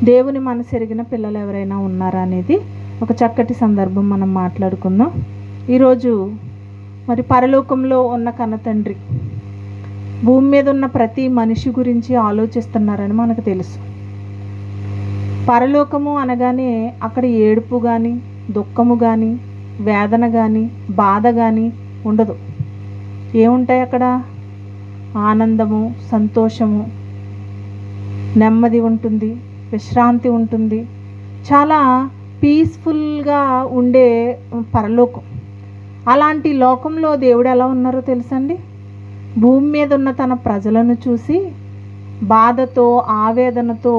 దేవుని మనసు ఎరిగిన పిల్లలు ఎవరైనా ఉన్నారా అనేది ఒక చక్కటి సందర్భం మనం మాట్లాడుకుందాం. ఈరోజు మరి పరలోకంలో ఉన్న కన్నతండ్రి భూమి మీద ఉన్న ప్రతి మనిషి గురించి ఆలోచిస్తున్నారని మనకు తెలుసు. పరలోకము అనగానే అక్కడ ఏడుపు కానీ, దుఃఖము కానీ, వేదన కానీ, బాధ కానీ ఉండదు. ఏముంటాయి అక్కడ? ఆనందము, సంతోషము, నెమ్మది ఉంటుంది, విశ్రాంతి ఉంటుంది. చాలా పీస్ఫుల్గా ఉండే పరలోకం. అలాంటి లోకంలో దేవుడు ఎలా ఉన్నారో తెలుసండి? భూమి మీద ఉన్న తన ప్రజలను చూసి బాధతో, ఆవేదనతో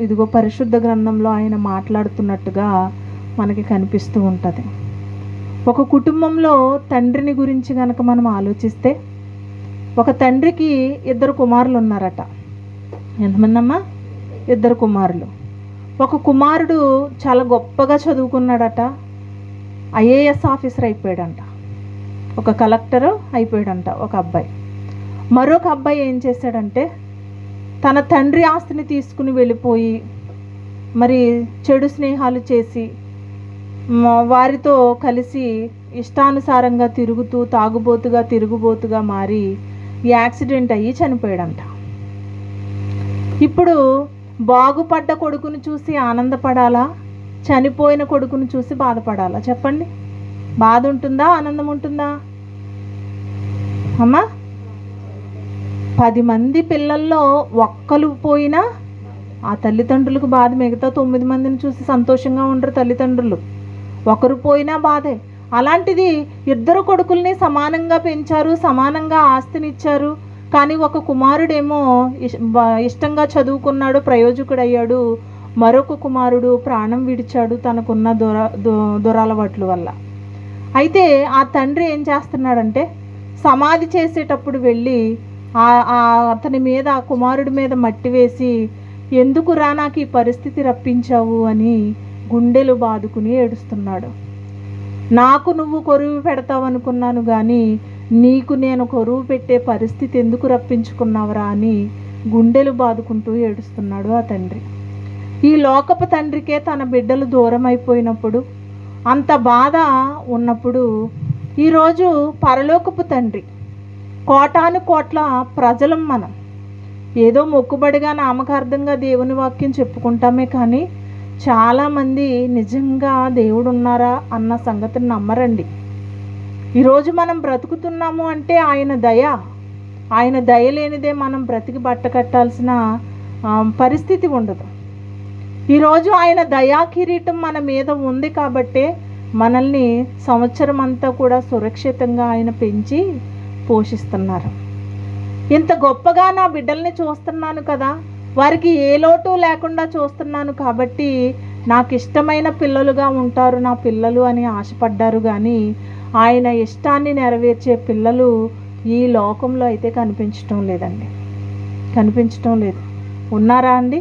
ఇదిగో పరిశుద్ధ గ్రంథంలో ఆయన మాట్లాడుతున్నట్టుగా మనకి కనిపిస్తూ ఉంటుంది. ఒక కుటుంబంలో తండ్రిని గురించి కనుక మనం ఆలోచిస్తే, ఒక తండ్రికి 2 కుమారులు ఉన్నారట. ఎంతమంది అమ్మా? 2 కుమారులు. ఒక కుమారుడు చాలా గొప్పగా చదువుకున్నాడట, ఐఏఎస్ ఆఫీసర్ అయిపోయాడంట, ఒక కలెక్టర్ అయిపోయాడంట ఒక అబ్బాయి. మరొక అబ్బాయి ఏం చేశాడంటే తన తండ్రి ఆస్తిని తీసుకుని వెళ్ళిపోయి మరి చెడు స్నేహాలు చేసి వారితో కలిసి ఇష్టానుసారంగా తిరుగుతూ తిరుగుబోతుగా మారి యాక్సిడెంట్ అయ్యి చనిపోయాడంట. ఇప్పుడు బాగుపడ్డ కొడుకును చూసి ఆనందపడాలా, చనిపోయిన కొడుకును చూసి బాధపడాలా? చెప్పండి. బాధ ఉంటుందా, ఆనందం ఉంటుందా అమ్మా? 10 మంది పిల్లల్లో ఒక్కరు పోయినా ఆ తల్లిదండ్రులకు బాధ. మిగతా 9 మందిని చూసి సంతోషంగా ఉండరు తల్లిదండ్రులు. ఒకరు పోయినా బాధే. అలాంటిది 2 కొడుకుల్ని సమానంగా పెంచారు, సమానంగా ఆస్తినిచ్చారు. కానీ ఒక కుమారుడేమో ఇష్టంగా చదువుకున్నాడు, ప్రయోజకుడయ్యాడు. మరొక కుమారుడు ప్రాణం విడిచాడు తనకున్న దురలవాట్ల వల్ల. అయితే ఆ తండ్రి ఏం చేస్తున్నాడంటే సమాధి చేసేటప్పుడు వెళ్ళి అతని మీద, ఆ కుమారుడి మీద మట్టి వేసి, ఎందుకురా నాకు ఈ పరిస్థితి రప్పించావు అని గుండెలు బాదుకుని ఏడుస్తున్నాడు. నాకు నువ్వు కొరువు పెడతావు అనుకున్నాను, కానీ నీకు నేను కొరువు పెట్టే పరిస్థితి ఎందుకు రప్పించుకున్నావురా అని గుండెలు బాదుకుంటూ ఏడుస్తున్నాడు ఆ తండ్రి. ఈ లోకపు తండ్రికే తన బిడ్డలు దూరం అయిపోయినప్పుడు, అంత బాధ ఉన్నప్పుడు, ఈరోజు పరలోకపు తండ్రి, కోటాను కోట్ల ప్రజలం మనం. ఏదో మొక్కుబడిగా నామకార్థంగా దేవుని వాక్యం చెప్పుకుంటామే, కానీ చాలామంది నిజంగా దేవుడు ఉన్నారా అన్న సంగతిని నమ్మరండి. ఈరోజు మనం బ్రతుకుతున్నాము అంటే ఆయన దయ. ఆయన దయ లేనిదే మనం బ్రతికి బట్ట కట్టాల్సిన పరిస్థితి ఉండదు. ఈరోజు ఆయన దయా కిరీటం మన మీద ఉంది కాబట్టే మనల్ని సంవత్సరం అంతా కూడా సురక్షితంగా ఆయన పెంచి పోషిస్తున్నారు. ఇంత గొప్పగా నా బిడ్డల్ని చూస్తున్నాను కదా, వారికి ఏ లోటు లేకుండా చూస్తున్నాను కాబట్టి నాకు ఇష్టమైన పిల్లలుగా ఉంటారు నా పిల్లలు అని ఆశపడ్డారు. కానీ ఆయన ఇష్టాన్ని నెరవేర్చే పిల్లలు ఈ లోకంలో అయితే కనిపించటం లేదండి. కనిపించటం లేదు. ఉన్నారా అండి?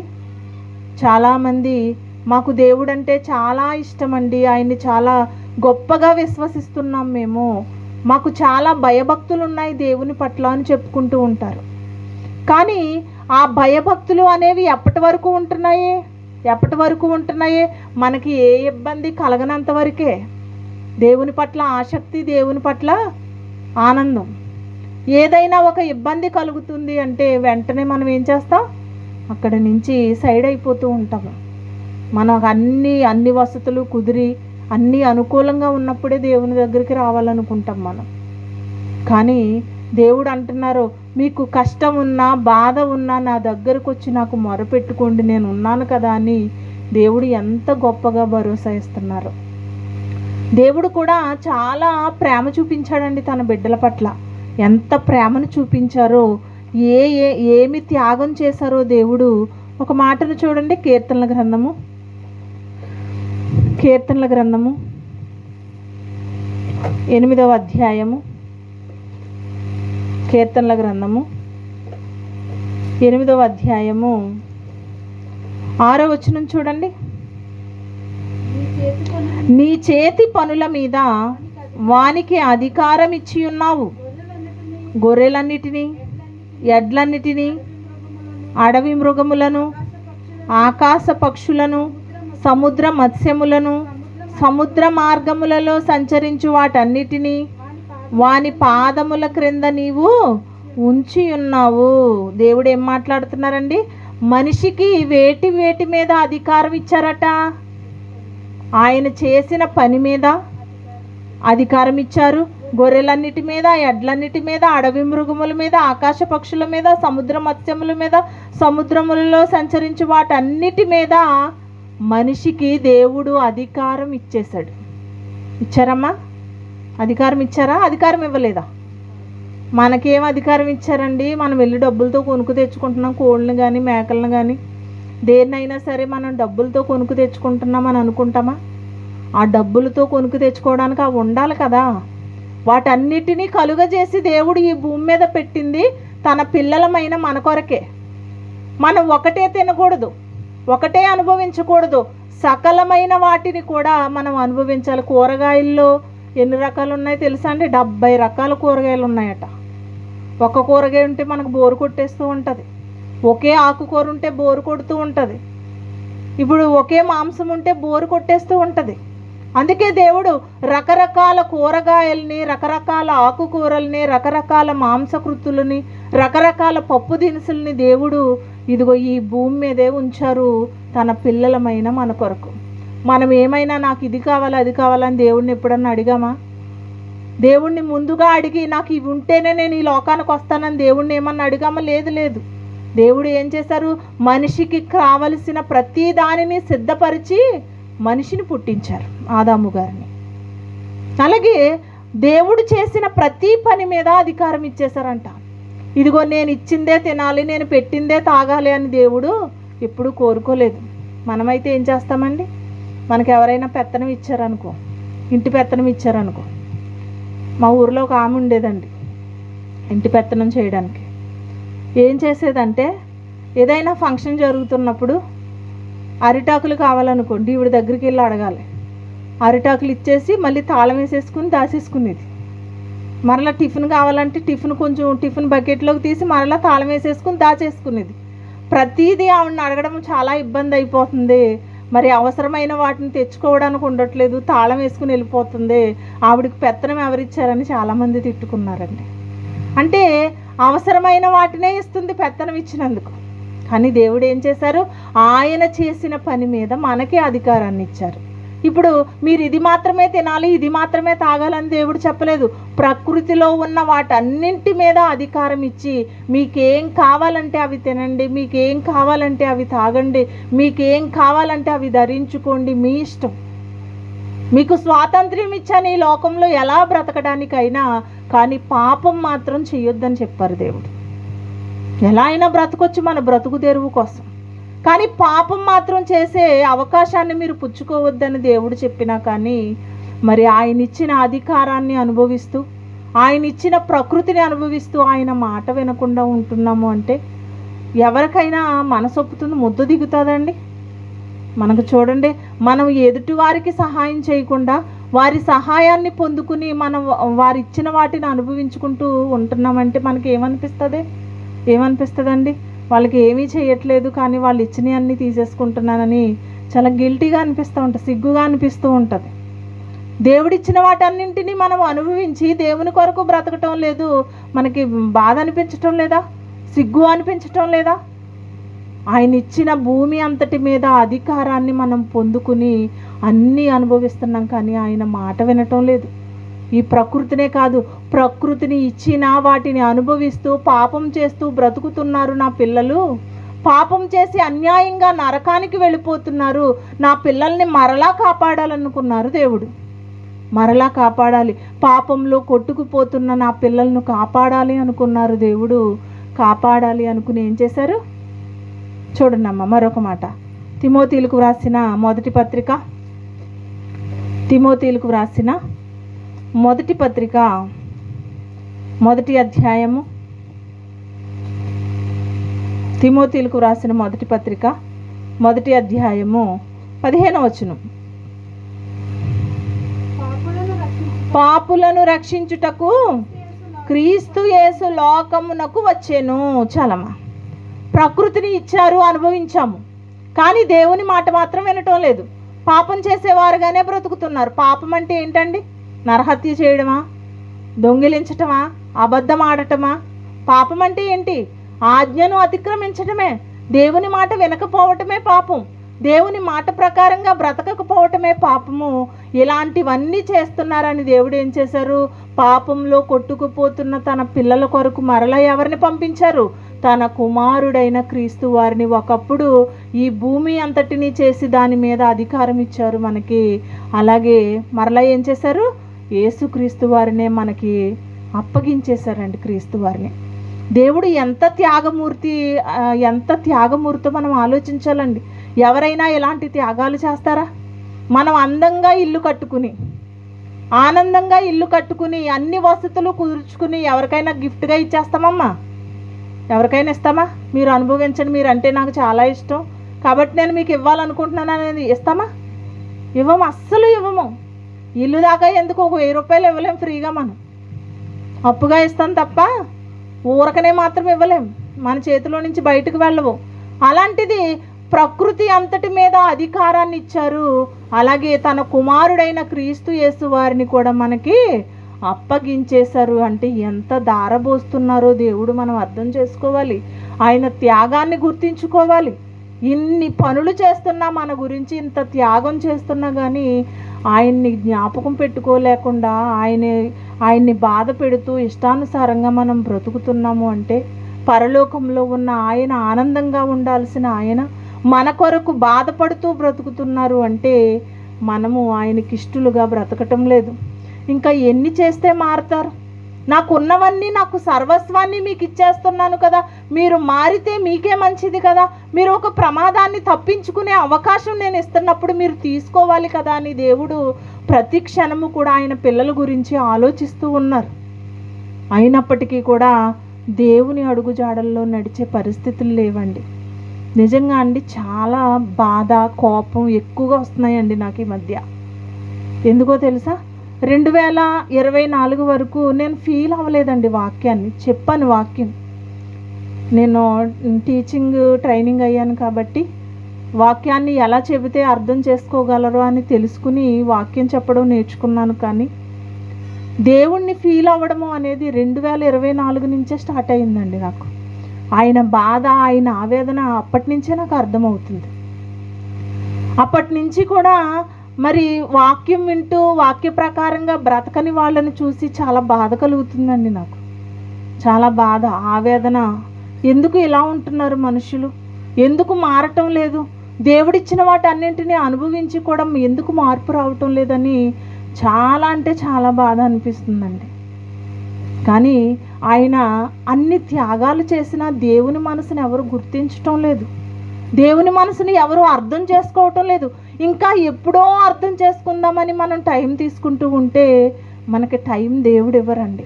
చాలామంది మాకు దేవుడు అంటే చాలా ఇష్టం అండి, ఆయన్ని చాలా గొప్పగా విశ్వసిస్తున్నాం మేము, మాకు చాలా భయభక్తులు ఉన్నాయి దేవుని పట్ల అని చెప్పుకుంటూ ఉంటారు. కానీ ఆ భయభక్తులు అనేవి ఎప్పటి వరకు ఉంటున్నాయే? మనకి ఏ ఇబ్బంది కలగనంత వరకే. దేవుని పట్ల ఆసక్తి, దేవుని పట్ల ఆనందం. ఏదైనా ఒక ఇబ్బంది కలుగుతుంది అంటే వెంటనే మనం ఏం చేస్తాం? అక్కడి నుంచి సైడ్ అయిపోతూ ఉంటాము. మనకు అన్ని వసతులు కుదిరి అన్నీ అనుకూలంగా ఉన్నప్పుడే దేవుని దగ్గరికి రావాలనుకుంటాం మనం. కానీ దేవుడు అంటున్నారు, మీకు కష్టం ఉన్నా, బాధ ఉన్నా నా దగ్గరకు వచ్చి నాకు మొరపెట్టుకోండి, నేను ఉన్నాను కదా అని దేవుడు ఎంత గొప్పగా భరోసా ఇస్తున్నారు. దేవుడు కూడా చాలా ప్రేమ చూపించాడండి తన బిడ్డల పట్ల. ఎంత ప్రేమను చూపించారో, ఏమి త్యాగం చేశారో దేవుడు. ఒక మాటను చూడండి, కీర్తనల గ్రంథము 8వ అధ్యాయము, కీర్తనల గ్రంథము 8వ అధ్యాయము 6వ వచనం చూడండి. నీ చేతి పనుల మీద వానికి అధికారం ఇచ్చి ఉన్నావు, గొర్రెలన్నిటినీ, ఎడ్లన్నిటినీ, అడవి మృగములను, ఆకాశ పక్షులను, సముద్ర మత్స్యములను, సముద్ర మార్గములలో సంచరించు వాటన్నిటినీ వాని పాదముల క్రింద నీవు ఉంచి ఉన్నావు. దేవుడు ఏం మాట్లాడుతున్నారండి? మనిషికి వేటి వేటి మీద అధికారం ఇచ్చారట? ఆయన చేసిన పని మీద అధికారం ఇచ్చారు. గొర్రెలన్నిటి మీద, ఎడ్లన్నిటి మీద, అడవి మృగముల మీద, ఆకాశ పక్షుల మీద, సముద్ర మత్స్యముల మీద, సముద్రములలో సంచరించు వాటన్నిటి మీద మనిషికి దేవుడు అధికారం ఇచ్చేశాడు. ఇచ్చారమ్మా? అధికారం ఇచ్చారా? అధికారం ఇవ్వలేదా? మనకేం అధికారం ఇచ్చారండి? మనం వెళ్ళి డబ్బులతో కొనుక్కు తెచ్చుకుంటున్నాం. కోళ్ళని కానీ, మేకలను కానీ, దేన్నైనా సరే మనం డబ్బులతో కొనుక్కు తెచ్చుకుంటున్నామని అనుకుంటామా? ఆ డబ్బులతో కొనుక్కు తెచ్చుకోవడానికి అవి ఉండాలి కదా. వాటన్నిటినీ కలుగజేసి దేవుడు ఈ భూమి మీద పెట్టింది తన పిల్లలమైన మన కొరకే. మనం ఒకటే తినకూడదు, ఒకటే అనుభవించకూడదు, సకలమైన వాటిని కూడా మనం అనుభవించాలి. కూరగాయల్లో ఎన్ని రకాలు ఉన్నాయో తెలుసా అండి? 70 రకాల కూరగాయలు ఉన్నాయట. ఒక కూరగాయ ఉంటే మనకు బోరు కొట్టేస్తూ ఉంటుంది. ఒకే ఆకుకూర ఉంటే బోరు కొడుతూ ఉంటుంది. ఇప్పుడు ఒకే మాంసం ఉంటే బోరు కొట్టేస్తూ ఉంటుంది. అందుకే దేవుడు రకరకాల కూరగాయల్ని, రకరకాల ఆకుకూరల్ని, రకరకాల మాంసకృతులని, రకరకాల పప్పు దినుసుల్ని దేవుడు ఇదిగో ఈ భూమి మీదే ఉంచారు తన పిల్లలమైన మన కొరకు. మనం ఏమైనా నాకు ఇది కావాలి, అది కావాలని దేవుడిని ఎప్పుడన్నా అడిగామా? దేవుణ్ణి ముందుగా అడిగి నాకు ఇవి ఉంటేనే నేను ఈ లోకానికి వస్తానని దేవుణ్ణి ఏమన్నా అడిగామా? లేదు లేదు. దేవుడు ఏం చేశారు? మనిషికి కావలసిన ప్రతి దానిని సిద్ధపరిచి మనిషిని పుట్టించారు, ఆదాము గారిని. అలాగే దేవుడు చేసిన ప్రతి పని మీద అధికారం ఇచ్చేశారంట. ఇదిగో నేను ఇచ్చిందే తినాలి, నేను పెట్టిందే తాగాలి అని దేవుడు ఎప్పుడూ కోరుకోలేదు. మనమైతే ఏం చేస్తామండి? మనకు ఎవరైనా పెత్తనం ఇచ్చారనుకో, ఇంటి పెత్తనం ఇచ్చారనుకో. మా ఊరిలో ఒక ఆమె ఉండేదండి ఇంటి పెత్తనం చేయడానికి. ఏం చేసేదంటే ఏదైనా ఫంక్షన్ జరుగుతున్నప్పుడు అరిటాకులు కావాలనుకోండి, ఈవిడ దగ్గరికి వెళ్ళి అడగాలి. అరిటాకులు ఇచ్చేసి మళ్ళీ తాళం వేసేసుకుని దాచేసుకునేది. మరలా టిఫిన్ కావాలంటే టిఫిన్ బకెట్లోకి తీసి మరలా తాళం వేసేసుకుని దాచేసుకునేది. ప్రతిదీ ఆవిడని అడగడం చాలా ఇబ్బంది అయిపోతుంది. మరి అవసరమైన వాటిని తెచ్చుకోవడానికి ఉండట్లేదు, తాళం వేసుకుని వెళ్ళిపోతుంది. ఆవిడకి పెత్తనం ఎవరిచ్చారని చాలామంది తిట్టుకున్నారండి. అంటే అవసరమైన వాటినే ఇస్తుంది పెత్తనం ఇచ్చినందుకు. కానీ దేవుడు ఏం చేశారు? ఆయన చేసిన పని మీద మనకే అధికారాన్ని ఇచ్చారు. ఇప్పుడు మీరు ఇది మాత్రమే తినాలి, ఇది మాత్రమే తాగాలని దేవుడు చెప్పలేదు. ప్రకృతిలో ఉన్న వాటన్నింటి మీద అధికారం ఇచ్చి మీకేం కావాలంటే అవి తినండి, మీకేం కావాలంటే అవి తాగండి, మీకేం కావాలంటే అవి ధరించుకోండి, మీ ఇష్టం. మీకు స్వాతంత్ర్యం ఇచ్చాను ఈ లోకంలో ఎలా బ్రతకడానికైనా, కానీ పాపం మాత్రం చెయ్యొద్దని చెప్పారు దేవుడు. ఎలా అయినా బ్రతకొచ్చు మన బ్రతుకు తెరువు కోసం, కానీ పాపం మాత్రం చేసే అవకాశాన్ని మీరు పుచ్చుకోవద్దని దేవుడు చెప్పినా కానీ మరి ఆయన ఇచ్చిన అధికారాన్ని అనుభవిస్తూ, ఆయన ఇచ్చిన ప్రకృతిని అనుభవిస్తూ ఆయన మాట వినకుండా ఉంటున్నాము అంటే ఎవరికైనా మనసొప్పుతుంది, ముద్ద దిగుతుందండి. మనకు చూడండి, మనం ఎదుటి వారికి సహాయం చేయకుండా వారి సహాయాన్ని పొందుకుని మనం వారు ఇచ్చిన వాటిని అనుభవించుకుంటూ ఉంటున్నామంటే మనకి ఏమనిపిస్తుందండి? వాళ్ళకి ఏమీ చేయట్లేదు కానీ వాళ్ళు ఇచ్చినవన్నీ తీసేసుకుంటున్నానని చాలా గిల్టీగా అనిపిస్తూ ఉంటుంది, సిగ్గుగా అనిపిస్తూ ఉంటుంది. దేవుడిచ్చిన వాటన్నింటినీ మనం అనుభవించి దేవుని కొరకు బ్రతకటం లేదు. మనకి బాధ అనిపించటం లేదా? సిగ్గు అనిపించటం లేదా? ఆయన ఇచ్చిన భూమి అంతటి మీద అధికారాన్ని మనం పొందుకుని అన్నీ అనుభవిస్తున్నాం కానీ ఆయన మాట వినటం లేదు. ఈ ప్రకృతినే కాదు, ప్రకృతిని ఇచ్చినా వాటిని అనుభవిస్తూ పాపం చేస్తూ బ్రతుకుతున్నారు నా పిల్లలు. పాపం చేసి అన్యాయంగా నరకానికి వెళ్ళిపోతున్నారు. నా పిల్లల్ని మరలా కాపాడాలనుకున్నారు దేవుడు. మరలా కాపాడాలి, పాపంలో కొట్టుకుపోతున్న నా పిల్లలను కాపాడాలి అనుకున్నారు దేవుడు. కాపాడాలి అనుకుని ఏం చేశారు? చూడండి అమ్మ, మరొక మాట. తిమోతీలకు వ్రాసిన మొదటి పత్రిక, తిమోతీలకు వ్రాసిన మొదటి పత్రిక, మొదటి అధ్యాయము, తిమోతీలకు వ్రాసిన మొదటి పత్రిక మొదటి అధ్యాయము 15వ వచనం. పాపులను రక్షించుటకు క్రీస్తు యేసు లోకమునకు వచ్చెను. చాలమ్మా, ప్రకృతిని ఇచ్చారు, అనుభవించాము. కానీ దేవుని మాట మాత్రం వినటం లేదు. పాపం చేసేవారుగానే బ్రతుకుతున్నారు. పాపం అంటే ఏంటండి? నరహత్య చేయడమా, దొంగిలించటమా, అబద్ధం ఆడటమా? పాపం అంటే ఏంటి? ఆజ్ఞను అతిక్రమించటమే. దేవుని మాట వినకపోవటమే పాపం. దేవుని మాట ప్రకారంగా బ్రతకకపోవటమే పాపము. ఇలాంటివన్నీ చేస్తున్నారని దేవుడు ఏం చేశారు? పాపంలో కొట్టుకుపోతున్న తన పిల్లల కొరకు మరలా ఎవరిని పంపించారు? తన కుమారుడైన క్రీస్తు వారిని. ఒకప్పుడు ఈ భూమి అంతటినీ చేసి దాని మీద అధికారం ఇచ్చారు మనకి. అలాగే మరలా ఏం చేశారు? యేసుక్రీస్తు వారినే మనకి అప్పగించేశారండి. క్రీస్తు వారిని దేవుడు ఎంత త్యాగమూర్తితో మనం ఆలోచించాలండి. ఎవరైనా ఇలాంటి త్యాగాలు చేస్తారా? మనం అందంగా ఇల్లు కట్టుకుని, ఆనందంగా ఇల్లు కట్టుకుని, అన్ని వసతులు కుదుర్చుకుని ఎవరికైనా గిఫ్ట్గా ఇచ్చేస్తామమ్మా? ఎవరికైనా ఇస్తామా? మీరు అనుభవించండి, మీరు అంటే నాకు చాలా ఇష్టం కాబట్టి నేను మీకు ఇవ్వాలనుకుంటున్నాను అనేది ఇస్తామా? ఇవ్వము, అస్సలు ఇవ్వము. ఇల్లు దాకా ఎందుకు? ఒక 1000 రూపాయలు ఇవ్వలేం ఫ్రీగా. మనం అప్పుగా ఇస్తాం తప్ప ఊరకనే మాత్రం ఇవ్వలేం. మన చేతిలో నుంచి బయటకు వెళ్ళవు. అలాంటిది ప్రకృతి అంతటి మీద అధికారాన్ని ఇచ్చారు. అలాగే తన కుమారుడైన క్రీస్తు యేసు వారిని కూడా మనకి అప్పగించేశారు. అంటే ఎంత దారబోస్తున్నారో దేవుడు మనం అర్థం చేసుకోవాలి. ఆయన త్యాగాన్ని గుర్తించుకోవాలి. ఇన్ని పనులు చేస్తున్నా, మన గురించి ఇంత త్యాగం చేస్తున్నా కానీ ఆయన్ని జ్ఞాపకం పెట్టుకోలేకుండా ఆయన్ని బాధ పెడుతూ ఇష్టానుసారంగా మనం బ్రతుకుతున్నాము అంటే, పరలోకంలో ఉన్న ఆయన, ఆనందంగా ఉండాల్సిన ఆయన మన కొరకు బాధపడుతూ బ్రతుకుతున్నారు అంటే మనము ఆయనకి ఇష్టలుగా బ్రతకటం లేదు. ఇంకా ఎన్ని చేస్తే మారుతారు? నాకున్నవన్నీ, నాకు సర్వస్వాన్ని మీకు ఇచ్చేస్తున్నాను కదా, మీరు మారితే మీకే మంచిది కదా, మీరు ఒక ప్రమాదాన్ని తప్పించుకునే అవకాశం నేను ఇస్తున్నప్పుడు మీరు తీసుకోవాలి కదా అని దేవుడు ప్రతి క్షణము కూడా ఆయన పిల్లల గురించి ఆలోచిస్తూ ఉన్నారు. అయినప్పటికీ కూడా దేవుని అడుగుజాడల్లో నడిచే పరిస్థితులు లేవండి. నిజంగా అండి, చాలా బాధ, కోపం ఎక్కువగా వస్తున్నాయండి నాకు ఈ మధ్య. ఎందుకో తెలుసా? 2024 వరకు నేను ఫీల్ అవ్వలేదండి వాక్యాన్ని. చెప్పాను వాక్యం. నేను టీచింగ్ ట్రైనింగ్ అయ్యాను కాబట్టి వాక్యాన్ని ఎలా చెబితే అర్థం చేసుకోగలరు అని తెలుసుకుని వాక్యం చెప్పడం నేర్చుకున్నాను. కానీ దేవుణ్ణి ఫీల్ అవ్వడము అనేది 2024 నుంచే స్టార్ట్ అయిందండి నాకు. ఆయన బాధ, ఆయన ఆవేదన అప్పటి నుంచే నాకు అర్థమవుతుంది. అప్పటి నుంచి కూడా మరి వాక్యం వింటూ వాక్య ప్రకారంగా బ్రతకని వాళ్ళని చూసి చాలా బాధ కలుగుతుందండి నాకు. చాలా బాధ, ఆవేదన. ఎందుకు ఇలా ఉంటున్నారు మనుషులు? ఎందుకు మారటం లేదు? దేవుడిచ్చిన వాటన్నింటినీ అనుభవించి కూడా ఎందుకు మార్పు రావటం లేదని చాలా అంటే చాలా బాధ అనిపిస్తుందండి. కానీ ఆయన అన్ని త్యాగాలు చేసినా దేవుని మనసుని ఎవరు గుర్తించటం లేదు. దేవుని మనసుని ఎవరు అర్థం చేసుకోవటం లేదు. ఇంకా ఎప్పుడో అర్థం చేసుకుందామని మనం టైం తీసుకుంటూ ఉంటే మనకి టైం దేవుడు ఇవ్వరండి.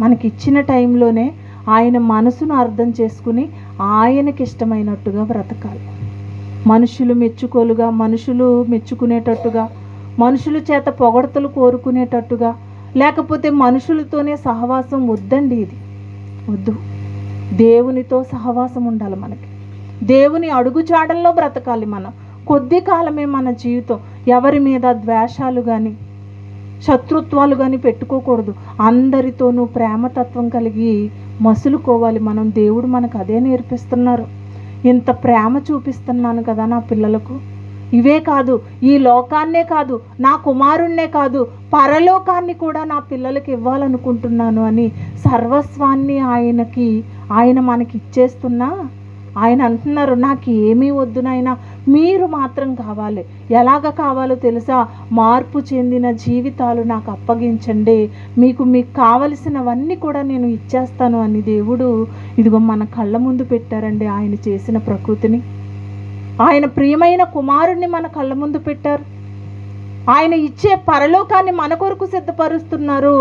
మనకి ఇచ్చిన టైంలోనే ఆయన మనసును అర్థం చేసుకుని ఆయనకి ఇష్టమైనట్టుగా బ్రతకాలి. మనుషులు మెచ్చుకోలుగా, మనుషులు మెచ్చుకునేటట్టుగా, మనుషుల చేత పొగడతలు కోరుకునేటట్టుగా, లేకపోతే మనుషులతోనే సహవాసం వద్దండి. ఇది వద్దు. దేవునితో సహవాసం ఉండాలి మనకి. దేవుని అడుగుజాడల్లో బ్రతకాలి మనం. కొద్ది కాలమే మన జీవితం. ఎవరి మీద ద్వేషాలు కానీ శత్రుత్వాలు కానీ పెట్టుకోకూడదు. అందరితోనూ ప్రేమతత్వం కలిగి మసులుకోవాలి మనం. దేవుడు మనకు అదే నేర్పిస్తున్నారు. ఇంత ప్రేమ చూపిస్తున్నాను కదా నా పిల్లలకు. ఇవే కాదు, ఈ లోకాన్నే కాదు, నా కుమారుణ్ణే కాదు, పరలోకాన్ని కూడా నా పిల్లలకి ఇవ్వాలనుకుంటున్నాను అని సర్వస్వాన్ని ఆయన మనకి ఇచ్చేస్తున్నా ఆయన అంటున్నారు, నాకు ఏమీ వద్దు నాయనా, మీరు మాత్రం కావాలి. ఎలాగ కావాలో తెలుసా? మార్పు చెందిన జీవితాలు నాకు అప్పగించండి, మీకు కావలసినవన్నీ కూడా నేను ఇచ్చేస్తాను అని దేవుడు ఇదిగో మన కళ్ళ ముందు పెట్టారండి. ఆయన చేసిన ప్రకృతిని, ఆయన ప్రియమైన కుమారుణ్ణి మన కళ్ళ ముందు పెట్టారు. ఆయన ఇచ్చే పరలోకాన్ని మన కొరకు సిద్ధపరుస్తున్నారు.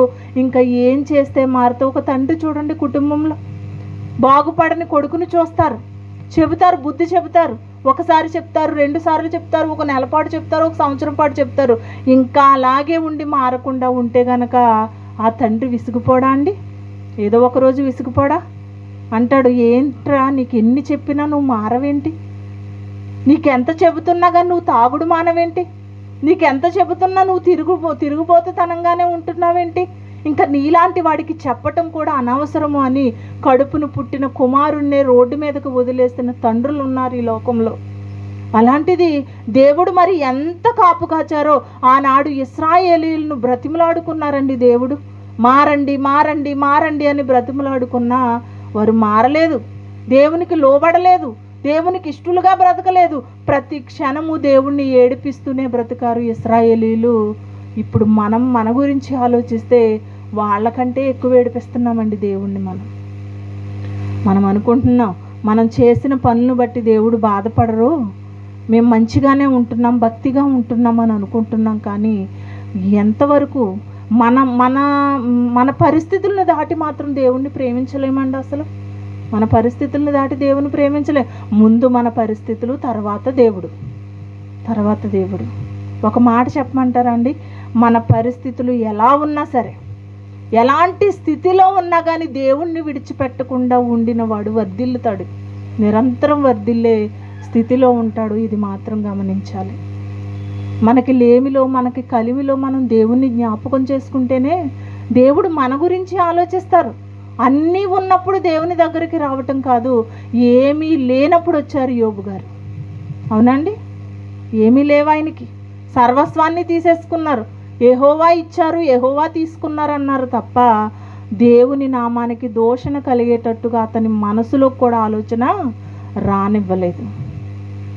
ఇంకా ఏం చేస్తే మారుతో? ఒక తండ్రి చూడండి, కుటుంబంలో బాగుపడని కొడుకుని చూస్తారు, చెబుతారు, బుద్ధి చెబుతారు. ఒకసారి చెప్తారు, 2 సార్లు చెప్తారు, ఒక నెల పాటు చెప్తారు, ఒక సంవత్సరం పాటు చెప్తారు. ఇంకా అలాగే ఉండి మారకుండా ఉంటే గనక ఆ తండ్రి విసిగిపోడా అండి? ఏదో ఒకరోజు విసిగిపోడా? అంటాడు, ఏంట్రా నీకు ఎన్ని చెప్పినా నువ్వు మారవేంటి? నీకెంత చెబుతున్నా కానీ నువ్వు తాగుడు మానవేంటి? నీకెంత చెబుతున్నా నువ్వు తిరుగుబోతుతనంగానే ఉంటున్నావేంటి? ఇంకా నీలాంటి వాడికి చెప్పటం కూడా అనవసరము అని కడుపును పుట్టిన కుమారుణ్ణే రోడ్డు మీదకు వదిలేస్తున్న తండ్రులు ఉన్నారు ఈ లోకంలో. అలాంటిది దేవుడు మరి ఎంత కాపు కాచారో ఆనాడు ఇశ్రాయేలీయులను బ్రతిమలాడుకున్నారండి. దేవుడు మారండి మారండి మారండి అని బ్రతిమలాడుకున్నా వారు మారలేదు, దేవునికి లోబడలేదు, దేవునికి ఇష్టలుగా బ్రతకలేదు. ప్రతి క్షణము దేవుణ్ణి ఏడిపిస్తూనే బ్రతికారు ఇశ్రాయేలీయులు. ఇప్పుడు మన గురించి ఆలోచిస్తే వాళ్ళకంటే ఎక్కువ ఏడిపిస్తున్నామండి దేవుణ్ణి. మనం అనుకుంటున్నాం మనం చేసిన పనులను బట్టి దేవుడు బాధపడరు, మేము మంచిగానే ఉంటున్నాం, భక్తిగా ఉంటున్నాం అని అనుకుంటున్నాం. కానీ ఎంతవరకు మన మన మన పరిస్థితులను దాటి మాత్రం దేవుణ్ణి ప్రేమించలేమండి. అసలు మన పరిస్థితులను దాటి దేవుని ప్రేమించలేం. ముందు మన పరిస్థితులు, తర్వాత దేవుడు. ఒక మాట చెప్పమంటారా అండి? మన పరిస్థితులు ఎలా ఉన్నా సరే, ఎలాంటి స్థితిలో ఉన్నా కానీ దేవుణ్ణి విడిచిపెట్టకుండా ఉండిన వాడు వర్ధిల్లుతాడు, నిరంతరం వర్ధిల్లే స్థితిలో ఉంటాడు. ఇది మాత్రం గమనించాలి. మనకి లేమిలో, మనకి కలిమిలో మనం దేవుణ్ణి జ్ఞాపకం చేసుకుంటేనే దేవుడు మన గురించి ఆలోచిస్తారు. అన్నీ ఉన్నప్పుడు దేవుని దగ్గరికి రావటం కాదు, ఏమీ లేనప్పుడు వచ్చారు యోబు గారు. అవునండి, ఏమీ లేవు ఆయనకి, సర్వస్వాన్ని తీసేసుకున్నారు. యెహోవా ఇచ్చారు, యెహోవా తీసుకున్నారు అన్నారు తప్ప దేవుని నామానికి దూషణ కలిగేటట్టుగా అతని మనసులో కూడా ఆలోచన రానివ్వలేదు.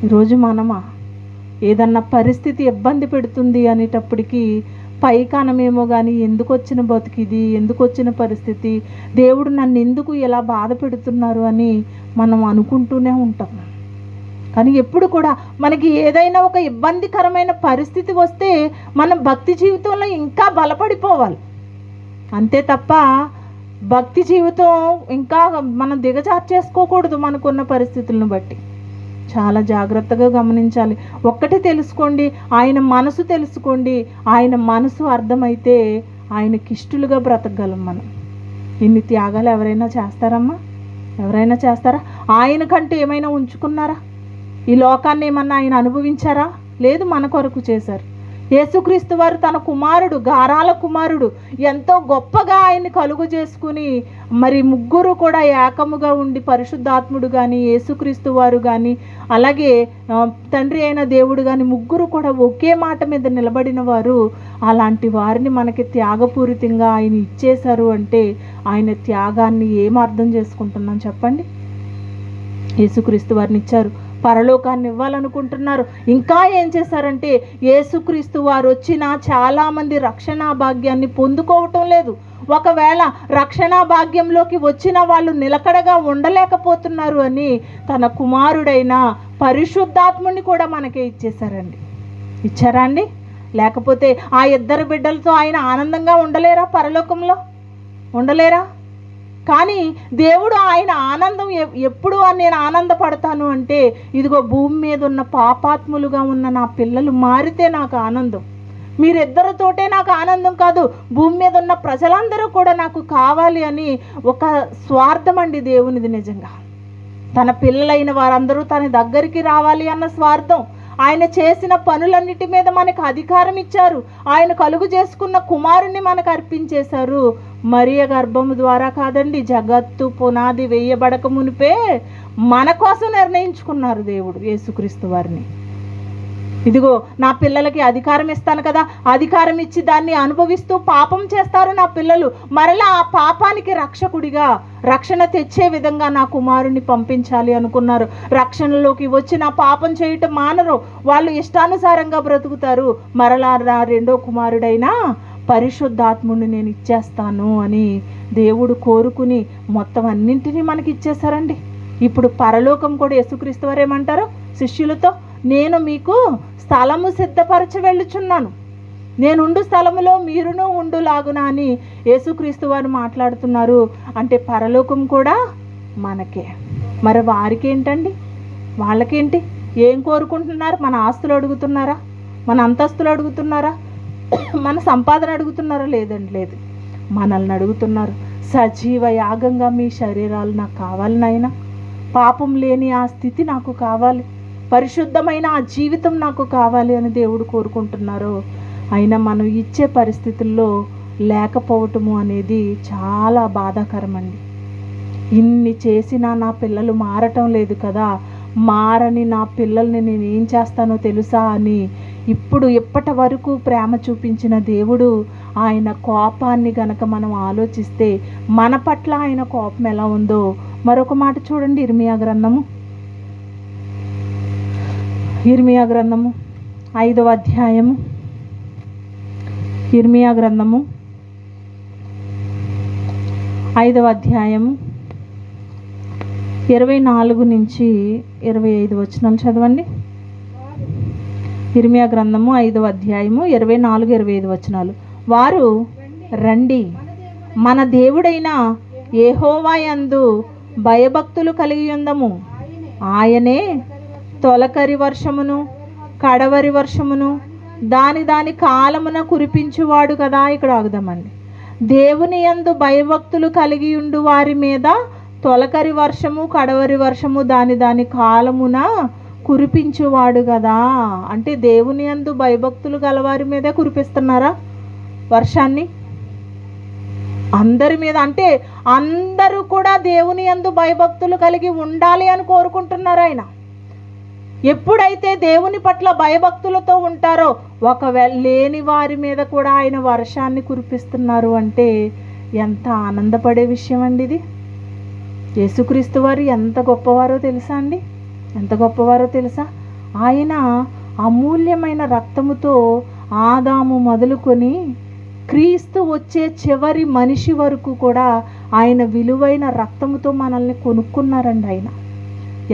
ఈరోజు మనమా ఏదన్నా పరిస్థితి ఇబ్బంది పెడుతుంది అనేటప్పటికీ పైకానమేమో కానీ ఎందుకు వచ్చిన బతికిది, ఎందుకు వచ్చిన పరిస్థితి, దేవుడు నన్ను ఎందుకు ఇలా బాధ పెడుతున్నారు అని మనం అనుకుంటూనే ఉంటాం. కానీ ఎప్పుడు కూడా మనకి ఏదైనా ఒక ఇబ్బందికరమైన పరిస్థితి వస్తే మన భక్తి జీవితంలో ఇంకా బలపడిపోవాలి అంతే తప్ప భక్తి జీవితం ఇంకా మనం దిగజార్చేసుకోకూడదు. మనకున్న పరిస్థితులను బట్టి చాలా జాగ్రత్తగా గమనించాలి. ఒక్కటి తెలుసుకోండి, ఆయన మనసు తెలుసుకోండి. ఆయన మనసు అర్థమైతే ఆయనకి ఇష్టలుగా బ్రతకగలం మనం. ఇన్ని త్యాగాలు ఎవరైనా చేస్తారమ్మా? ఎవరైనా చేస్తారా? ఆయన కంటూ ఏమైనా ఉంచుకున్నారా? ఈ లోకాన్ని ఏమన్నా ఆయన అనుభవించారా? లేదు, మన కొరకు చేశారు. యేసుక్రీస్తు వారు తన కుమారుడు, గారాల కుమారుడు, ఎంతో గొప్పగా ఆయన్ని కలుగు చేసుకుని మరి ముగ్గురు కూడా ఏకముగా ఉండి పరిశుద్ధాత్ముడు కానీ, యేసుక్రీస్తు వారు కానీ, అలాగే తండ్రి అయిన దేవుడు కానీ, ముగ్గురు కూడా ఒకే మాట మీద నిలబడిన వారు. అలాంటి వారిని మనకి త్యాగపూరితంగా ఆయన ఇచ్చేశారు అంటే ఆయన త్యాగాన్ని ఏం అర్థం చేసుకుంటున్నాం చెప్పండి? యేసుక్రీస్తు వారిని ఇచ్చారు, పరలోకాన్ని ఇవ్వాలనుకుంటున్నారు. ఇంకా ఏం చేశారంటే యేసుక్రీస్తు వారు వచ్చిన చాలామంది రక్షణ భాగ్యాన్ని పొందుకోవటం లేదు. ఒకవేళ రక్షణ భాగ్యంలోకి వచ్చిన వాళ్ళు నిలకడగా ఉండలేకపోతున్నారు అని తన కుమారుడైన పరిశుద్ధాత్ముని కూడా మనకే ఇచ్చేశారండి. ఇచ్చారా అండి? లేకపోతే ఆ ఇద్దరు బిడ్డలతో ఆయన ఆనందంగా ఉండలేరా? పరలోకంలో ఉండలేరా? కానీ దేవుడు ఆయన ఆనందం ఎప్పుడు నేను ఆనందపడతాను అంటే, ఇదిగో భూమి మీద ఉన్న పాపాత్ములుగా ఉన్న నా పిల్లలు మారితే నాకు ఆనందం. మీరిద్దరితోటే నాకు ఆనందం కాదు, భూమి మీద ఉన్న ప్రజలందరూ కూడా నాకు కావాలి అని ఒక స్వార్థం అండి దేవునిది. నిజంగా తన పిల్లలైన వారందరూ తన దగ్గరికి రావాలి అన్న స్వార్థం. ఆయన చేసిన పనులన్నిటి మీద మనకు అధికారం ఇచ్చారు. ఆయన కలుగు చేసుకున్న కుమారుణ్ణి మనకు అర్పించేశారు. మరియ గర్భము ద్వారా కాదండి, జగత్తు పునాది వేయబడక మునిపే మన కోసం నిర్ణయించుకున్నారు దేవుడు యేసుక్రీస్తు వారిని. ఇదిగో నా పిల్లలకి అధికారం ఇస్తాను కదా, అధికారం ఇచ్చి దాన్ని అనుభవిస్తూ పాపం చేస్తారు నా పిల్లలు, మరలా ఆ పాపానికి రక్షకుడిగా రక్షణ తెచ్చే విధంగా నా కుమారుని పంపించాలి అనుకున్నారు. రక్షణలోకి వచ్చి నా పాపం చేయటం మానరు, వాళ్ళు ఇష్టానుసారంగా బ్రతుకుతారు. మరలా నా రెండో కుమారుడైనా పరిశుద్ధాత్ముడిని నేను ఇచ్చేస్తాను అని దేవుడు కోరుకుని మొత్తం అన్నింటినీ మనకి ఇచ్చేశారండి. ఇప్పుడు పరలోకం కూడా యేసుక్రీస్తు వారు ఏమంటారు శిష్యులతో, నేను మీకు స్థలము సిద్ధపరచ వెళ్ళుచున్నాను, నేనుండు స్థలములో మీరును ఉండులాగునా అని యేసుక్రీస్తు వారు మాట్లాడుతున్నారు. అంటే పరలోకం కూడా మనకే. మరి వారికి ఏంటండి? వాళ్ళకేంటి? ఏం కోరుకుంటున్నారు? మన ఆస్తులు అడుగుతున్నారా? మన అంతస్తులు అడుగుతున్నారా? మన సంపాదన అడుగుతున్నారా? లేదండి, లేదు. మనల్ని అడుగుతున్నారు, సజీవ యాగంగా మీ శరీరాలు నాకు కావాలి నాయనా, పాపం లేని ఆ స్థితి నాకు కావాలి, పరిశుద్ధమైన ఆ జీవితం నాకు కావాలి అని దేవుడు కోరుకుంటున్నారో, అయినా మనం ఇచ్చే పరిస్థితుల్లో లేకపోవటము అనేది చాలా బాధాకరమండి. ఇన్ని చేసినా నా పిల్లలు మారటం లేదు కదా, మారని నా పిల్లల్ని నేను ఏం చేస్తానో తెలుసా అని ఇప్పటి వరకు ప్రేమ చూపించిన దేవుడు, ఆయన కోపాన్ని గనక మనం ఆలోచిస్తే మన పట్ల ఆయన కోపం ఎలా ఉందో మరొక మాట చూడండి. ఇర్మియా గ్రంథము 5వ అధ్యాయము, ఇర్మియా గ్రంథము 5వ అధ్యాయము 24 నుంచి 25 వచనాలు చదవండి. ఇర్మియా గ్రంథము 5వ అధ్యాయము 24, 25 వచనాలు. వారు రండి, మన దేవుడైన యెహోవా యందు భయభక్తులు కలిగి ఉందము. ఆయనే తొలకరి వర్షమును కడవరి వర్షమును దాని కాలమున కురిపించువాడు కదా. ఇక్కడ ఆగుదామండి. దేవుని యందు భయభక్తులు కలిగి ఉండు వారి మీద తొలకరి వర్షము కడవరి వర్షము దాని కాలమున కురిపించువాడు కదా. అంటే దేవుని యందు భయభక్తులు గలవారి మీదే కురిపిస్తున్నారా వర్షాన్ని? అందరి మీద. అంటే అందరూ కూడా దేవుని యందు భయభక్తులు కలిగి ఉండాలి అని కోరుకుంటున్నారు ఆయన. ఎప్పుడైతే దేవుని పట్ల భయభక్తులతో ఉంటారో, ఒకవేళ లేని వారి మీద కూడా ఆయన వర్షాన్ని కురిపిస్తున్నారు అంటే ఎంత ఆనందపడే విషయం అండి ఇది. యేసుక్రీస్తు వారు ఎంత గొప్పవారో తెలుసా అండి? ఎంత గొప్పవారో తెలుసా? ఆయన అమూల్యమైన రక్తముతో ఆదాము మొదలుకొని క్రీస్తు వచ్చే చివరి మనిషి వరకు కూడా ఆయన విలువైన రక్తముతో మనల్ని కొనుక్కున్నారండి. ఆయన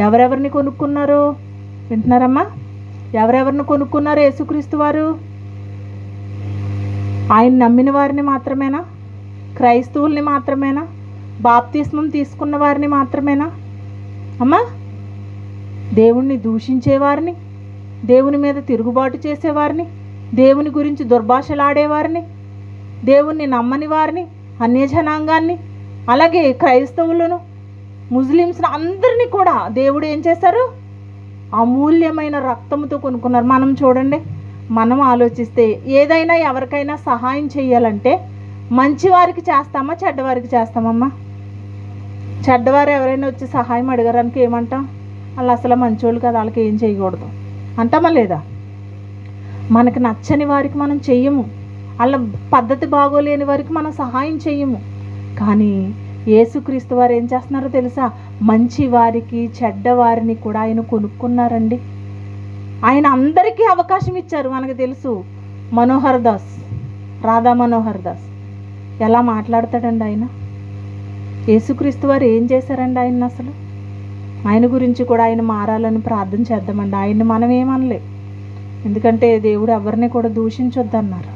ఎవరెవరిని కొనుక్కున్నారు వింటున్నారమ్మా? ఎవరెవరిని కొనుక్కున్నారు యేసుక్రీస్తు వారు? ఆయన నమ్మిన వారిని మాత్రమేనా? క్రైస్తవుల్ని మాత్రమేనా? బాప్తిస్మం తీసుకున్న వారిని మాత్రమేనా అమ్మా? దేవుణ్ణి దూషించేవారిని, దేవుని మీద తిరుగుబాటు చేసేవారిని, దేవుని గురించి దుర్భాషలాడేవారిని, దేవుణ్ణి నమ్మని వారిని, అన్యజనాంగాన్ని, అలాగే క్రైస్తవులను, ముస్లిమ్స్ని అందరినీ కూడా దేవుడు ఏం చేశారు? అమూల్యమైన రక్తంతో కొనుక్కున్నారు. మనం చూడండి, మనం ఆలోచిస్తే ఏదైనా ఎవరికైనా సహాయం చేయాలంటే మంచివారికి చేస్తామా చెడ్డవారికి చేస్తామమ్మా? చెడ్డవారు ఎవరైనా వచ్చి సహాయం అడగడానికి ఏమంటాం? వాళ్ళు అసలు మంచోళ్ళు కదా, వాళ్ళకి ఏం చేయకూడదు అంటామా లేదా? మనకు నచ్చని వారికి మనం చెయ్యము, వాళ్ళ పద్ధతి బాగోలేని వారికి మనం సహాయం చెయ్యము. కానీ యేసుక్రీస్తు వారు ఏం చేస్తున్నారో తెలుసా? మంచి వారికి చెడ్డవారిని కూడా ఆయన కొనుక్కున్నారండి. ఆయన అందరికీ అవకాశం ఇచ్చారు. మనకు తెలుసు, మనోహర్ దాస్, రాధా మనోహర్ దాస్ ఎలా మాట్లాడతాడండి ఆయన. యేసుక్రీస్తు వారు ఏం చేశారండి ఆయన? అసలు ఆయన గురించి కూడా ఆయన మారాలని ప్రార్థన చేద్దామండి. ఆయన్ని మనం ఏమనలే, ఎందుకంటే దేవుడు ఎవరిని కూడా దూషించొద్దన్నారు.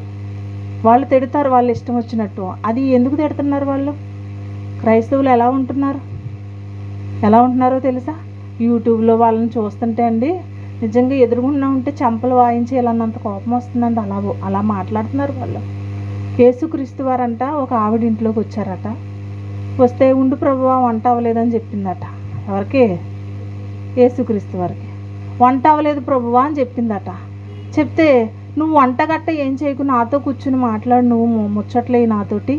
వాళ్ళు తిడతారు వాళ్ళు ఇష్టం వచ్చినట్టు. అది ఎందుకు తిడుతున్నారు వాళ్ళు? క్రైస్తవులు ఎలా ఉంటున్నారో తెలుసా? యూట్యూబ్లో వాళ్ళని చూస్తుంటే అండి నిజంగా ఎదురుగుండా ఉంటే చెంపలు వాయించేయాలన్నంత కోపం వస్తుందండి. అలా మాట్లాడుతున్నారు వాళ్ళు. యేసుక్రీస్తు వారంట ఒక ఆవిడ ఇంట్లోకి వచ్చారట. వస్తే ఉండు ప్రభువా వంట అవ్వలేదని చెప్పిందట. ఎవరికి? యేసుక్రీస్తు వారికి. వంట అవ్వలేదు ప్రభువా అని చెప్పిందట. చెప్తే నువ్వు వంట గట్ట ఏం చేయకు, నాతో కూర్చుని మాట్లాడు, నువ్వు ముచ్చట్లే నాతోటి,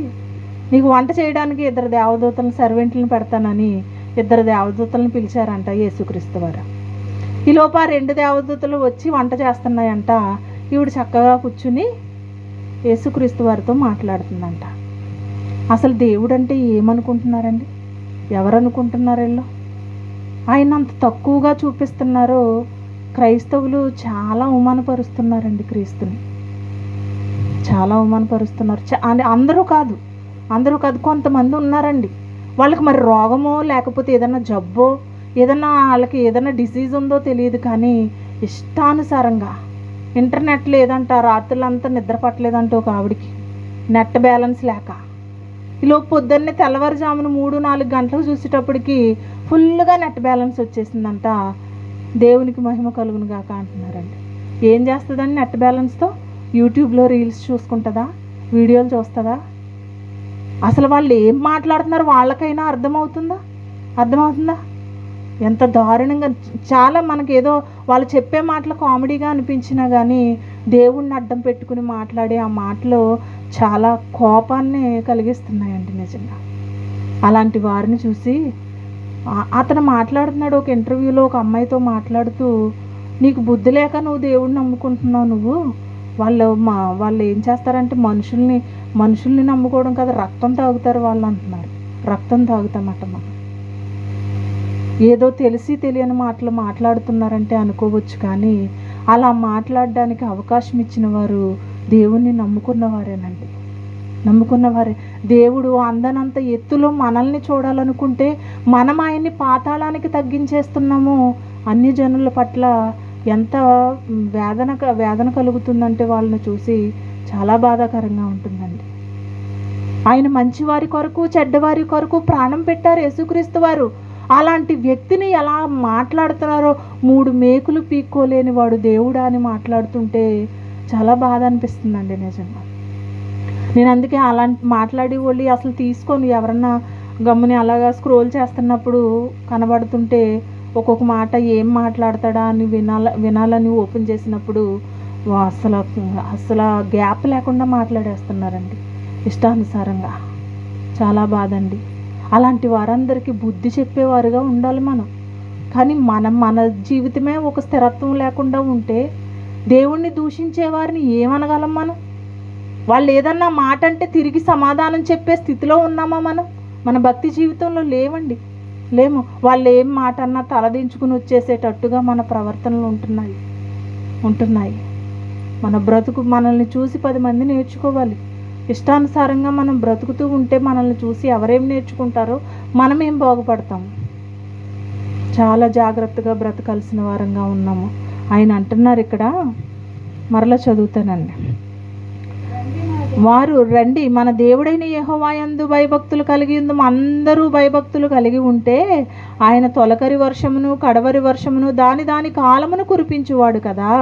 నీకు వంట చేయడానికి 2 దేవదూతలను సర్వెంట్లను పెడతానని 2 దేవదూతలను పిలిచారంట యేసుక్రీస్తు వారు. ఈలోపు 2 దేవదూతలు వచ్చి వంట చేస్తున్నాయంట. ఈవిడ చక్కగా కూర్చుని యేసుక్రీస్తు వారితో మాట్లాడుతుందంట. అసలు దేవుడు అంటే ఏమనుకుంటున్నారండి? ఎవరనుకుంటున్నారు వీళ్ళు? ఆయన అంత తక్కువగా చూపిస్తున్నారో క్రైస్తవులు చాలా అవమానపరుస్తున్నారండి. క్రీస్తుని చాలా అవమానపరుస్తున్నారు. అందరూ కాదు, కొంతమంది ఉన్నారండి. వాళ్ళకి మరి రోగమో లేకపోతే ఏదైనా జబ్బో ఏదన్నా వాళ్ళకి ఏదైనా డిసీజ్ ఉందో తెలియదు, కానీ ఇష్టానుసారంగా ఇంటర్నెట్ లేదంట, రాత్రులంతా నిద్ర పట్టలేదంట ఒక ఆవిడికి, నెట్ బ్యాలెన్స్ లేక. ఈలోపు పొద్దున్నే తెల్లవారుజామున 3-4 గంటలకు చూసేటప్పటికి ఫుల్గా నెట్ బ్యాలెన్స్ వచ్చేసిందంట. దేవునికి మహిమ కలుగును గాక అంటున్నారండి. ఏం చేస్తుందండి నెట్ బ్యాలెన్స్తో? యూట్యూబ్లో రీల్స్ చూసుకుంటుందా? వీడియోలు చూస్తుందా? అసలు వాళ్ళు ఏం మాట్లాడుతున్నారు వాళ్ళకైనా అర్థమవుతుందా? ఎంత దారుణంగా, చాలా మనకి ఏదో వాళ్ళు చెప్పే మాటలు కామెడీగా అనిపించినా కానీ దేవుణ్ణి అడ్డం పెట్టుకుని మాట్లాడే ఆ మాటలు చాలా కోపాన్ని కలిగిస్తున్నాయండి నిజంగా. అలాంటి వారిని చూసి అతను మాట్లాడుతున్నాడు ఒక ఇంటర్వ్యూలో, ఒక అమ్మాయితో మాట్లాడుతూ, నీకు బుద్ధి లేక నువ్వు దేవుడిని నమ్ముకుంటున్నావు, నువ్వు వాళ్ళు ఏం చేస్తారంటే మనుషుల్ని నమ్ముకోవడం కదా, రక్తం తాగుతారు వాళ్ళు అంటున్నారు. రక్తం తాగుతామట మనం. ఏదో తెలిసి తెలియని మాటలు మాట్లాడుతున్నారంటే అనుకోవచ్చు, కానీ అలా మాట్లాడడానికి అవకాశం ఇచ్చిన వారు దేవుణ్ణి నమ్ముకున్నవారేనండి, నమ్ముకున్నవారే. దేవుడు అందనంత ఎత్తులో మనల్ని చూడాలనుకుంటే మనం ఆయన్ని పాతాళానికి తగ్గించేస్తున్నాము. అన్ని జనుల పట్ల ఎంత వేదన కలుగుతుందంటే వాళ్ళని చూసి చాలా బాధాకరంగా ఉంటుందండి. ఆయన మంచివారి కొరకు చెడ్డవారి కొరకు ప్రాణం పెట్టారు యేసుక్రీస్తు వారు. అలాంటి వ్యక్తిని ఎలా మాట్లాడుతున్నారో, 3 మేకులు పీక్కోలేని వాడు దేవుడా అని మాట్లాడుతుంటే చాలా బాధ అనిపిస్తుందండి నిజంగా. నేను అందుకే అలాంటి మాట్లాడి వాళ్ళు అసలు తీసుకొని, ఎవరన్నా గమ్ముని అలాగా స్క్రోల్ చేస్తున్నప్పుడు కనబడుతుంటే ఒక్కొక్క మాట ఏం మాట్లాడతాడా అని వినాలని ఓపెన్ చేసినప్పుడు అసలు గ్యాప్ లేకుండా మాట్లాడేస్తున్నారండి ఇష్టానుసారంగా. చాలా బాధ అండి. అలాంటి వారందరికీ బుద్ధి చెప్పేవారుగా ఉండాలి మనం. కానీ మన జీవితమే ఒక స్థిరత్వం లేకుండా ఉంటే దేవుణ్ణి దూషించే వారిని ఏమనగలం మనం? వాళ్ళు ఏదన్నా మాట అంటే తిరిగి సమాధానం చెప్పే స్థితిలో ఉన్నామా మనం? మన భక్తి జీవితంలో లేము. వాళ్ళు ఏం మాట అన్నా తలదించుకుని వచ్చేసేటట్టుగా మన ప్రవర్తనలు ఉంటున్నాయి. మన బ్రతుకు మనల్ని చూసి 10 మంది నేర్చుకోవాలి. ఇష్టానుసారంగా మనం బ్రతుకుతూ ఉంటే మనల్ని చూసి ఎవరేం నేర్చుకుంటారో, మనమేం బాగుపడతాము. చాలా జాగ్రత్తగా బ్రతకాల్సిన వారంగా ఉన్నాము. ఆయన అంటున్నారు ఇక్కడ, మరలా చదువుతానండి. వారు రండి, మన దేవుడైన యెహోవా యందు భయభక్తులు కలిగి ఉందాం. అందరూ భయభక్తులు కలిగి ఉంటే ఆయన తొలకరి వర్షమును కడవరి వర్షమును దాని కాలమును కురిపించువాడు కదా.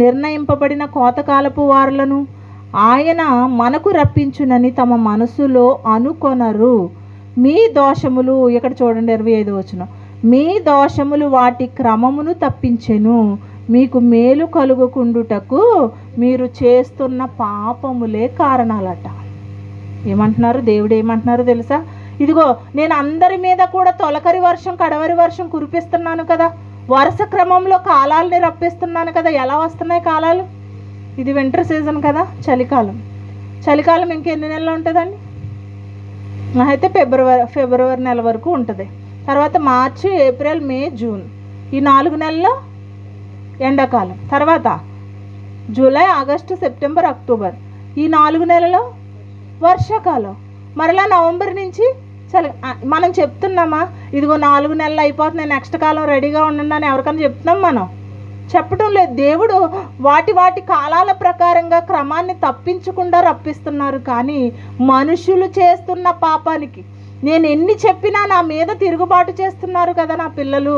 నిర్ణయింపబడిన కోతకాలపు వారులను ఆయన మనకు రప్పించునని తమ మనసులో అనుకొనరు. మీ దోషములు, ఇక్కడ చూడండి 25వ వచనం, మీ దోషములు వాటి క్రమమును తప్పించెను, మీకు మేలు కలుగుకుండుటకు మీరు చేస్తున్న పాపములే కారణాలట. ఏమంటున్నారు దేవుడు? ఏమంటున్నారు తెలుసా? ఇదిగో నేను అందరి మీద కూడా తొలకరి వర్షం కడవరి వర్షం కురిపిస్తున్నాను కదా, వరుస క్రమంలో కాలాలని రప్పిస్తున్నాను కదా. ఎలా వస్తున్నాయి కాలాలు? ఇది వింటర్ సీజన్ కదా, చలికాలం ఇంకెన్ని నెలలు ఉంటుందండి? అయితే ఫిబ్రవరి నెల వరకు ఉంటుంది. తర్వాత మార్చి, ఏప్రిల్, మే, జూన్, ఈ 4 నెలల్లో ఎండాకాలం. తర్వాత జూలై, ఆగస్టు, సెప్టెంబర్, అక్టోబర్, ఈ 4 నెలలు వర్షాకాలం. మరలా నవంబర్ నుంచి చలి. మనం చెప్తున్నామా ఇదిగో 4 నెలలు అయిపోతుంది, నెక్స్ట్ కాలం రెడీగా ఉండండి అని ఎవరికైనా చెప్తున్నాం? మనం చెప్పడం లేదు. దేవుడు వాటి కాలాల ప్రకారంగా క్రమాన్ని తప్పించకుండా రప్పిస్తున్నారు. కానీ మనుషులు చేస్తున్న పాపానికి నేను ఎన్ని చెప్పినా నా మీద తిరుగుబాటు చేస్తున్నారు కదా నా పిల్లలు.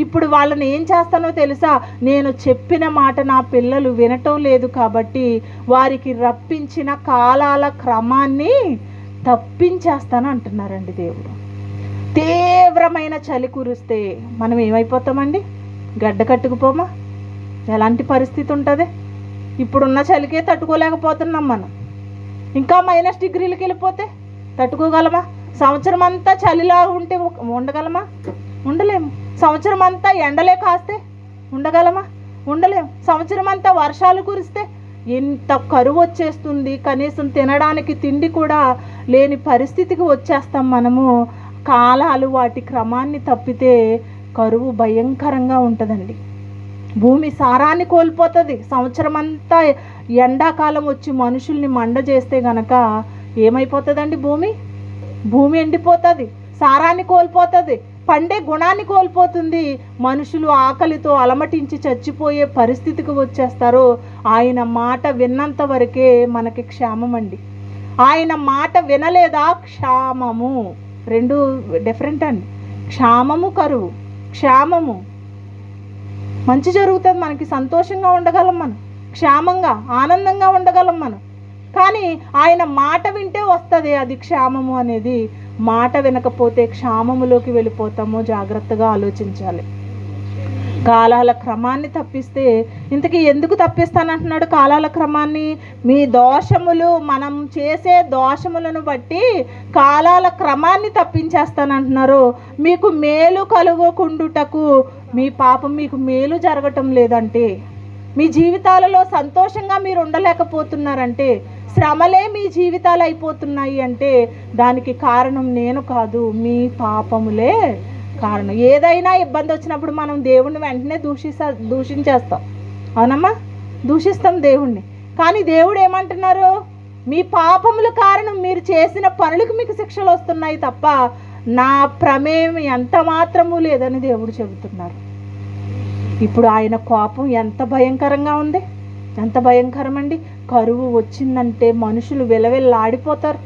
ఇప్పుడు వాళ్ళని ఏం చేస్తానో తెలుసా? నేను చెప్పిన మాట నా పిల్లలు వినటం లేదు కాబట్టి వారికి రప్పించిన కాలాల క్రమాన్ని తప్పించేస్తాను అంటున్నారండి దేవుడు. తీవ్రమైన చలి కురిస్తే మనం ఏమైపోతామండి? గడ్డ కట్టుకుపోమా? ఎలాంటి పరిస్థితి ఉంటుంది? ఇప్పుడున్న చలికే తట్టుకోలేకపోతున్నాం మనం. ఇంకా -డిగ్రీలకు వెళ్ళిపోతే తట్టుకోగలమా? సంవత్సరం అంతా చలిలా ఉంటే ఉండగలమా? ఉండలేము. సంవత్సరం అంతా ఎండలే కాస్తే ఉండగలమా? ఉండలేము. సంవత్సరం అంతా వర్షాలు కురిస్తే ఎంత కరువు వచ్చేస్తుంది, కనీసం తినడానికి తిండి కూడా లేని పరిస్థితికి వచ్చేస్తాం మనము. కాలాలు వాటి క్రమాన్ని తప్పితే కరువు భయంకరంగా ఉంటుందండి. భూమి సారాన్ని కోల్పోతుంది. సంవత్సరం అంతా ఎండాకాలం వచ్చి మనుషుల్ని మండ చేస్తే గనక ఏమైపోతుందండి? భూమి ఎండిపోతుంది, సారాన్ని కోల్పోతుంది, పండే గుణాన్ని కోల్పోతుంది. మనుషులు ఆకలితో అలమటించి చచ్చిపోయే పరిస్థితికి వచ్చేస్తారు. ఆయన మాట విన్నంత వరకే మనకి క్షేమం అండి. ఆయన మాట వినలేదా క్షామము. 2 డిఫరెంట్ అండి. క్షామము, కరువు. క్షేమము మంచి జరుగుతుంది, మనకి సంతోషంగా ఉండగలం, మనం క్షేమంగా ఆనందంగా ఉండగలం మనం. కానీ ఆయన మాట వింటే వస్తుంది అది క్షేమము అనేది. మాట వినకపోతే క్షామములోకి వెళ్ళిపోతామో జాగ్రత్తగా ఆలోచించాలి. కాలాల క్రమాన్ని తప్పిస్తే, ఇంతకీ ఎందుకు తప్పిస్తానంటున్నాడు కాలాల క్రమాన్ని? మీ దోషములు, మనం చేసే దోషములను బట్టి కాలాల క్రమాన్ని తప్పించేస్తానంటున్నారు. మీకు మేలు కలుగకుండుటకు, మీ పాపం మీకు మేలు జరగటం లేదంటే, మీ జీవితాలలో సంతోషంగా మీరు ఉండలేకపోతున్నారంటే, శ్రమలే మీ జీవితాలు అయిపోతున్నాయి అంటే దానికి కారణం నేను కాదు, మీ పాపములే కారణం. ఏదైనా ఇబ్బంది వచ్చినప్పుడు మనం దేవుణ్ణి వెంటనే దూషించేస్తాం, అవునమ్మా, దూషిస్తాం దేవుణ్ణి. కానీ దేవుడు ఏమంటున్నారు? మీ పాపముల కారణం, మీరు చేసిన పనులకు మీకు శిక్షలు వస్తున్నాయి తప్ప నా ప్రమేయం ఎంత మాత్రము లేదని దేవుడు చెబుతున్నారు. ఇప్పుడు ఆయన కోపం ఎంత భయంకరంగా ఉంది, ఎంత భయంకరమండి. కరువు వచ్చిందంటే మనుషులు విలవిల్లాడిపోతారు.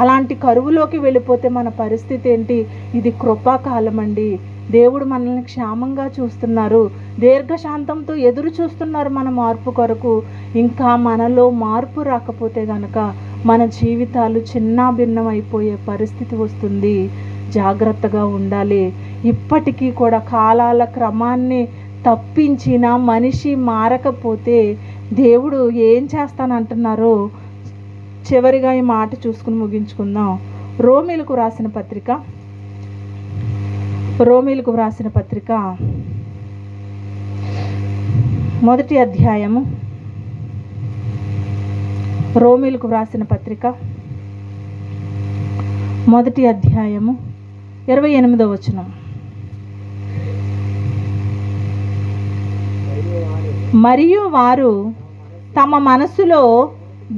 అలాంటి కరువులోకి వెళ్ళిపోతే మన పరిస్థితి ఏంటి? ఇది కృపాకాలం అండి. దేవుడు మనల్ని క్షేమంగా చూస్తున్నారు, దీర్ఘశాంతంతో ఎదురు చూస్తున్నారు మన మార్పు కొరకు. ఇంకా మనలో మార్పు రాకపోతే గనక మన జీవితాలు చిన్నాభిన్నం అయిపోయే పరిస్థితి వస్తుంది. జాగ్రత్తగా ఉండాలి. ఇప్పటికీ కూడా కాలాల క్రమాన్ని తప్పించిన మనిషి మారకపోతే దేవుడు ఏం చేస్తానంటున్నారో చివరిగా ఈ మాట చూసుకుని ముగించుకుందాం. రోమీలకు వ్రాసిన పత్రిక 1వ అధ్యాయము, రోమీలకు వ్రాసిన పత్రిక 1వ అధ్యాయము 28వ వచనం. మరియు వారు తమ మనసులో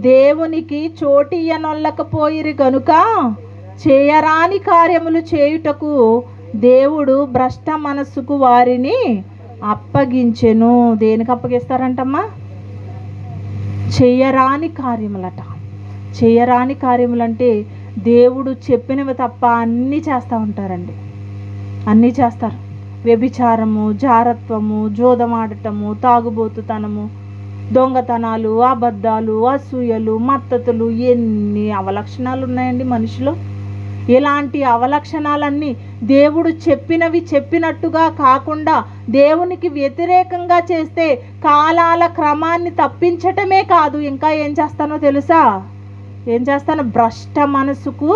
దేవునికి చోటియ్యనొల్లకపోయిరి గనుక చేయరాని కార్యములు చేయుటకు దేవుడు భ్రష్ట మనస్సుకు వారిని అప్పగించెను. దేనికి అప్పగిస్తారంటమ్మా? చేయరాని కార్యములట. చేయరాని కార్యములంటే దేవుడు చెప్పినవి తప్ప అన్నీ చేస్తూ ఉంటారండి, అన్నీ చేస్తారు. వ్యభిచారము, జారత్వము, జోదమాడటము, తాగుబోతుతనము, దొంగతనాలు, అబద్ధాలు, అసూయలు, మత్తతులు, ఎన్ని అవలక్షణాలు ఉన్నాయండి మనిషిలో. ఇలాంటి అవలక్షణాలన్నీ దేవుడు చెప్పినవి చెప్పినట్టుగా కాకుండా దేవునికి వ్యతిరేకంగా చేస్తే కాలాల క్రమాన్ని తప్పించటమే కాదు, ఇంకా ఏం చేస్తానో తెలుసా? ఏం చేస్తానో? భ్రష్ట మనసుకు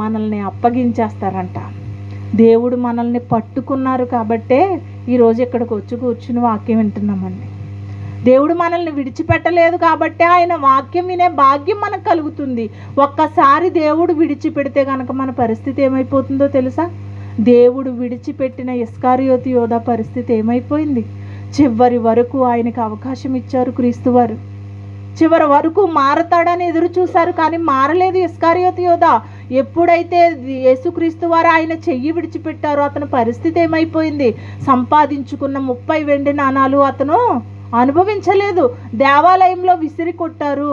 మనల్ని అప్పగించేస్తారంట. దేవుడు మనల్ని పట్టుకున్నారు కాబట్టే ఈరోజు ఇక్కడికి వచ్చి కూర్చుని వాక్యం వింటున్నామండి. దేవుడు మనల్ని విడిచిపెట్టలేదు కాబట్టి ఆయన వాక్యం వినే భాగ్యం మనకు కలుగుతుంది. ఒక్కసారి దేవుడు విడిచిపెడితే కనుక మన పరిస్థితి ఏమైపోతుందో తెలుసా? దేవుడు విడిచిపెట్టిన ఇస్కారియోతు యోధా పరిస్థితి ఏమైపోయింది? చివరి వరకు ఆయనకు అవకాశం ఇచ్చారు క్రీస్తు వారు. చివరి వరకు మారతాడని ఎదురు చూశారు, కానీ మారలేదు ఇస్కారియోతు యోధా. ఎప్పుడైతే యేసుక్రీస్తు వారు ఆయన చెయ్యి విడిచిపెట్టారో అతని పరిస్థితి ఏమైపోయింది? సంపాదించుకున్న 30 వెండి నాణాలు అతను అనుభవించలేదు. దేవాలయంలో విసిరి కొట్టారు.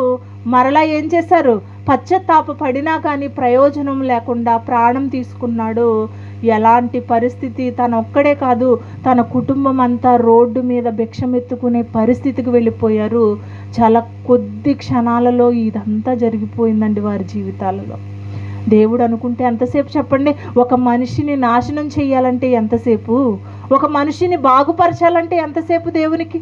మరలా ఏం చేశారు? పశ్చాత్తాప పడినా కానీ ప్రయోజనం లేకుండా ప్రాణం తీసుకున్నాడు. ఎలాంటి పరిస్థితి! తన ఒక్కడే కాదు, తన కుటుంబం అంతా రోడ్డు మీద భిక్షమెత్తుకునే పరిస్థితికి వెళ్ళిపోయారు. చాలా కొద్ది క్షణాలలో ఇదంతా జరిగిపోయిందండి వారి జీవితాలలో. దేవుడు అనుకుంటే ఎంతసేపు చెప్పండి? ఒక మనిషిని నాశనం చేయాలంటే ఎంతసేపు? ఒక మనిషిని బాగుపరచాలంటే ఎంతసేపు దేవునికి?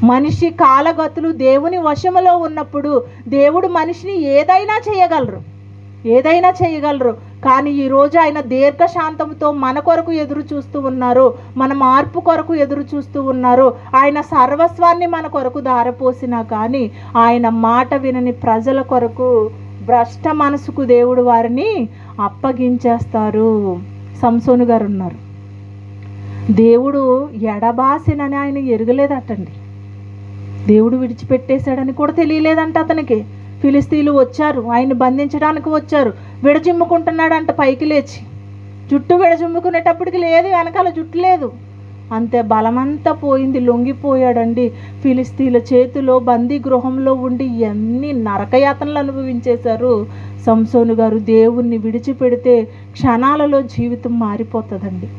మనిషి కాలగతులు దేవుని వశములో ఉన్నప్పుడు దేవుడు మనిషిని ఏదైనా చేయగలరు. కానీ ఈరోజు ఆయన దీర్ఘశాంతంతో మన కొరకు ఎదురు చూస్తూ ఉన్నారు, మన మార్పు కొరకు ఎదురు చూస్తూ ఉన్నారు. ఆయన సర్వస్వాన్ని మన కొరకు ధారపోసినా కానీ ఆయన మాట వినని ప్రజల కొరకు భ్రష్ట మనసుకు దేవుడు వారిని అప్పగించేస్తారు. సంసోను గారు ఉన్నారు. దేవుడు ఎడబాసినని ఆయన ఎరగలేదటండి. దేవుడు విడిచిపెట్టేశాడని కూడా తెలియలేదంట అతనికి. ఫిలిస్తీన్లు వచ్చారు, ఆయన్ని బంధించడానికి వచ్చారు. విడజిమ్ముకుంటున్నాడంట పైకి లేచి. జుట్టు విడజిమ్ముకునేటప్పటికి లేదు, వెనకాల జుట్టు లేదు. అంతే, బలమంతా పోయింది, లొంగిపోయాడండి. ఫిలిస్తీన్ల చేతిలో బందీ గృహంలో ఉండి ఎన్ని నరకయాతనలు అనుభవించేశారు సంసోను గారు. దేవుణ్ణి విడిచిపెడితే క్షణాలలో జీవితం మారిపోతుందండి.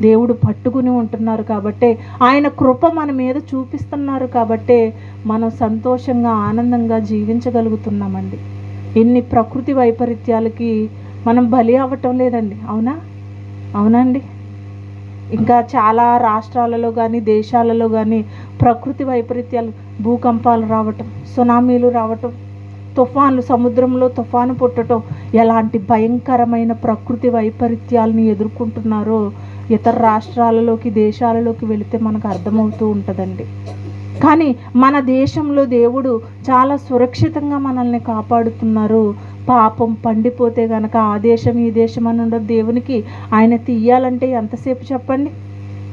దేవుడు పట్టుకుని ఉంటున్నారు కాబట్టే, ఆయన కృప మన మీద చూపిస్తున్నారు కాబట్టే మనం సంతోషంగా ఆనందంగా జీవించగలుగుతున్నామండి. ఎన్ని ప్రకృతి వైపరీత్యాలకి మనం బలి అవ్వటం లేదండి. అవునండి. ఇంకా చాలా రాష్ట్రాలలో కానీ దేశాలలో కానీ ప్రకృతి వైపరీత్యాలు, భూకంపాలు రావటం, సునామీలు రావటం, తుఫాన్లు, సముద్రంలో తుఫాను పుట్టడం, ఎలాంటి భయంకరమైన ప్రకృతి వైపరీత్యాలని ఎదుర్కొంటున్నారో ఇతర రాష్ట్రాలలోకి దేశాలలోకి వెళితే మనకు అర్థమవుతూ ఉంటుందండి. కానీ మన దేశంలో దేవుడు చాలా సురక్షితంగా మనల్ని కాపాడుతున్నారు. పాపం పండిపోతే కనుక ఆ దేశం ఈ దేశం అని ఉండదు. దేవునికి ఆయన తీయాలంటే ఎంతసేపు చెప్పండి.